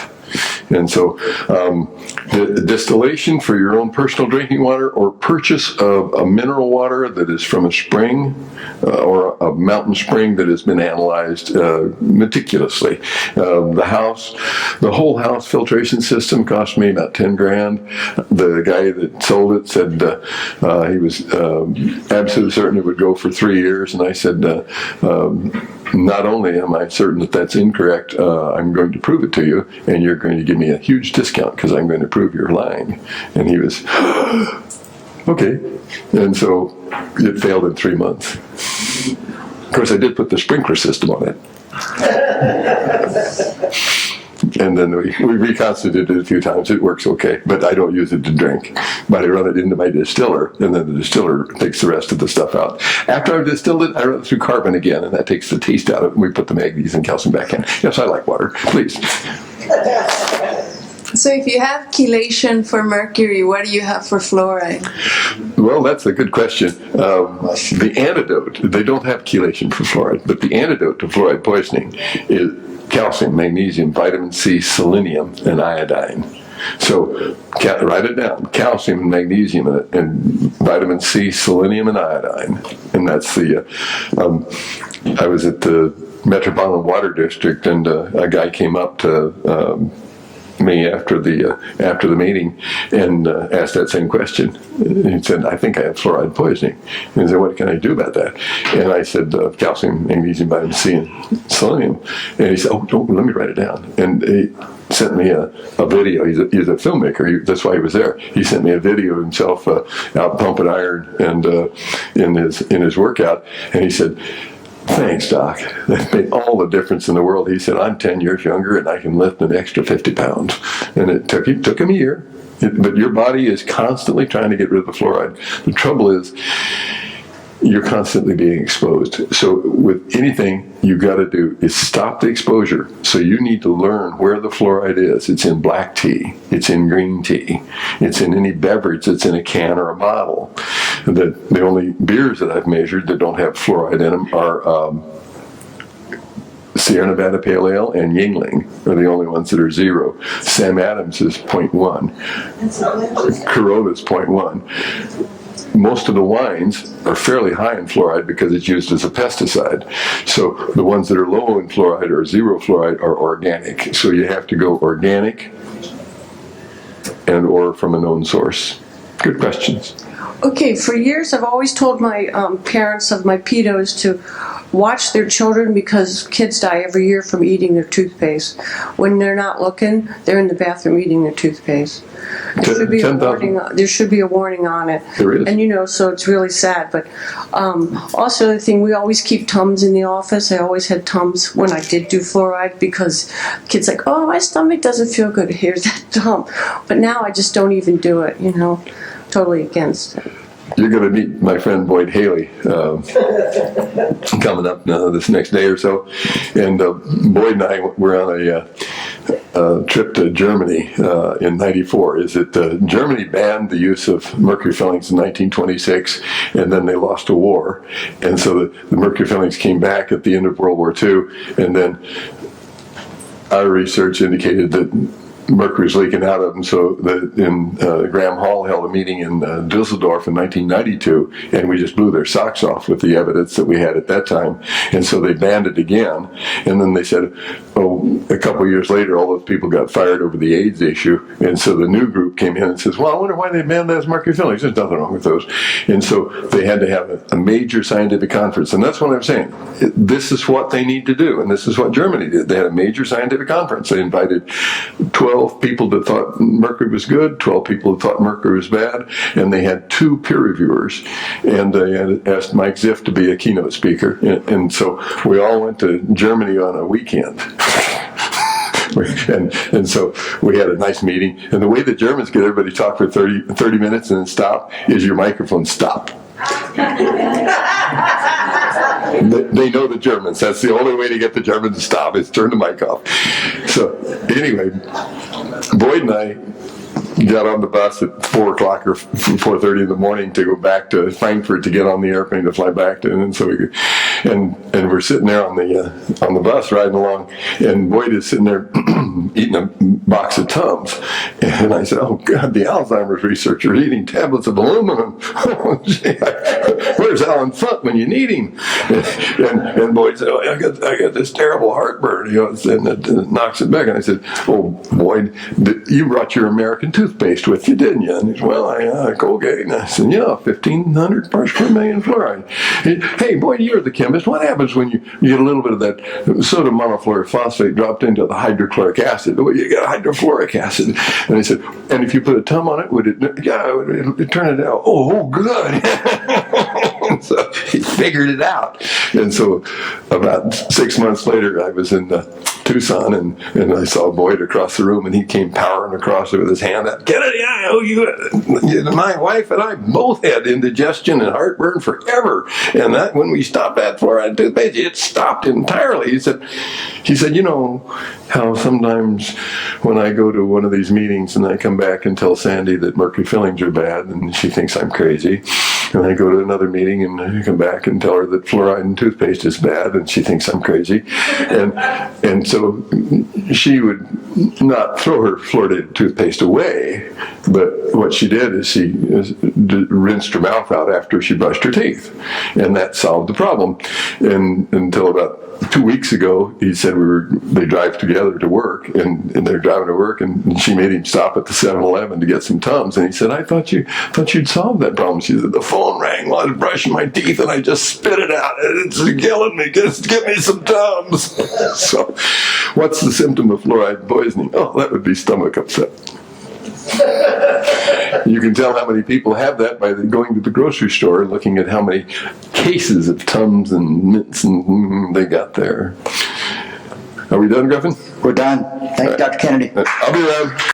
[SPEAKER 2] And so the distillation for your own personal drinking water or purchase of a mineral water that is from a spring or a mountain spring that has been analyzed meticulously. The whole house filtration system cost me about 10 grand. The guy that sold it said he was absolutely certain it would go for 3 years, and I said, not only am I certain that that's incorrect, I'm going to prove it to you, and you're going to give me a huge discount because I'm going to prove you're lying. And he was Okay. And so it failed in 3 months. Of course, I did put the sprinkler system on it. And then we reconstituted it a few times. It works okay, but I don't use it to drink. But I run it into my distiller, and then the distiller takes the rest of the stuff out. After I've distilled it, I run it through carbon again, and that takes the taste out of it, and we put the manganese and calcium back in. Yes, I like water. Please.
[SPEAKER 5] So if you have chelation for mercury, what do you have for fluoride?
[SPEAKER 2] Well, that's a good question. The antidote, they don't have chelation for fluoride, but the antidote to fluoride poisoning is calcium, magnesium, vitamin C, selenium, and iodine. So write it down: calcium, magnesium, and vitamin C, selenium, and iodine. And that's the. I was at the Metropolitan Water District, and a guy came up to me after the meeting and asked that same question. He said, "I think I have fluoride poisoning." And he said, "What can I do about that?" And I said, "Calcium, magnesium, vitamin C, and selenium." And he said, "Oh, let me write it down." And he sent me a video. He's a filmmaker. That's why he was there. He sent me a video of himself out pumping iron and in his workout. And he said, "Thanks, Doc. That made all the difference in the world." He said, "I'm 10 years younger and I can lift an extra 50 pounds. And it took him a year. But your body is constantly trying to get rid of the fluoride. The trouble is, you're constantly being exposed. So with anything you got to do is stop the exposure. So you need to learn where the fluoride is. It's in black tea. It's in green tea. It's in any beverage that's in a can or a bottle. The only beers that I've measured that don't have fluoride in them are Sierra Nevada Pale Ale and Yingling are the only ones that are 0. Sam Adams is 0.1. Corona is 0.1. Most of the wines are fairly high in fluoride because it's used as a pesticide. So the ones that are low in fluoride or 0 fluoride are organic. So you have to go organic and or from a known source. Good questions.
[SPEAKER 3] Okay, for years I've always told my parents of my pedos to watch their children because kids die every year from eating their toothpaste. When they're not looking, they're in the bathroom eating their toothpaste. There should be a warning. There should be a warning on it.
[SPEAKER 2] There is.
[SPEAKER 3] And so it's really sad. But also the thing, we always keep Tums in the office. I always had Tums when I did do fluoride because kids like, "Oh, my stomach doesn't feel good. Here's that Tum." But now I just don't even do it. Totally against it.
[SPEAKER 2] You're going to meet my friend Boyd Haley coming up this next day or so. And Boyd and I were on a trip to Germany in '94. Germany banned the use of mercury fillings in 1926, and then they lost a war. And so the mercury fillings came back at the end of World War II, and then our research indicated that mercury's leaking out of them, so Graham Hall held a meeting in Dusseldorf in 1992, and we just blew their socks off with the evidence that we had at that time, and so they banned it again, and then they said, a couple of years later, all those people got fired over the AIDS issue, and so the new group came in and says, "Well, I wonder why they banned those mercury fillings. There's nothing wrong with those." And so they had to have a major scientific conference, and that's what I'm saying. This is what they need to do, and this is what Germany did. They had a major scientific conference. They invited 12 people that thought mercury was good, 12 people that thought mercury was bad, and they had 2 peer reviewers, and they had asked Mike Ziff to be a keynote speaker, and so we all went to Germany on a weekend. And so we had a nice meeting, and the way the Germans get everybody to talk for 30 minutes and then stop is your microphone stop. They know the Germans. That's the only way to get the Germans to stop is turn the mic off. So anyway, Boyd and I got on the bus at 4 o'clock or 4:30 in the morning to go back to Frankfurt to get on the airplane to fly back to, and so and we're sitting there on the bus riding along, and Boyd is sitting there eating a box of Tums, and I said, "Oh God, the Alzheimer's researcher eating tablets of aluminum." What where's Alan Funt when you need him? And Boyd said, oh, I got this terrible heartburn, and it knocks it back. And I said, oh, Boyd, you brought your American toothpaste with you, didn't you? And he said, well, Colgate. And I said, yeah, 1,500 parts per million fluoride. Hey, Boyd, you're the chemist. What happens when you get a little bit of that sodium monofluorophosphate dropped into the hydrochloric acid? Well, you got hydrofluoric acid. And I said, and if you put a tum on it, would it? Yeah, it turn it out. Oh, good. So he figured it out. And so about 6 months later, I was in Tucson, and I saw Boyd across the room, and he came powering across it with his hand up. Kennedy, I owe you. My wife and I both had indigestion and heartburn forever. And that when we stopped that fluoride toothpaste, it stopped entirely. He said, you know how sometimes when I go to one of these meetings and I come back and tell Sandy that mercury fillings are bad, and she thinks I'm crazy. And I go to another meeting and I come back and tell her that fluoride in toothpaste is bad, and she thinks I'm crazy. And so she would not throw her fluoridated toothpaste away, but what she did is she rinsed her mouth out after she brushed her teeth, and that solved the problem. And until about 2 weeks ago, he said they drive together to work, and they're driving to work, and she made him stop at the 7-Eleven to get some Tums, and he said, I thought you'd solve that problem. She said, the phone rang while I was brushing my teeth, and I just spit it out, and it's killing me. Just give me some Tums. So, what's the symptom of fluoride poisoning? Oh, that would be stomach upset. You can tell how many people have that by going to the grocery store and looking at how many cases of Tums and mints and they got there. Are we done, Griffin?
[SPEAKER 1] We're done. Thank you, Dr. Kennedy.
[SPEAKER 2] I'll be around.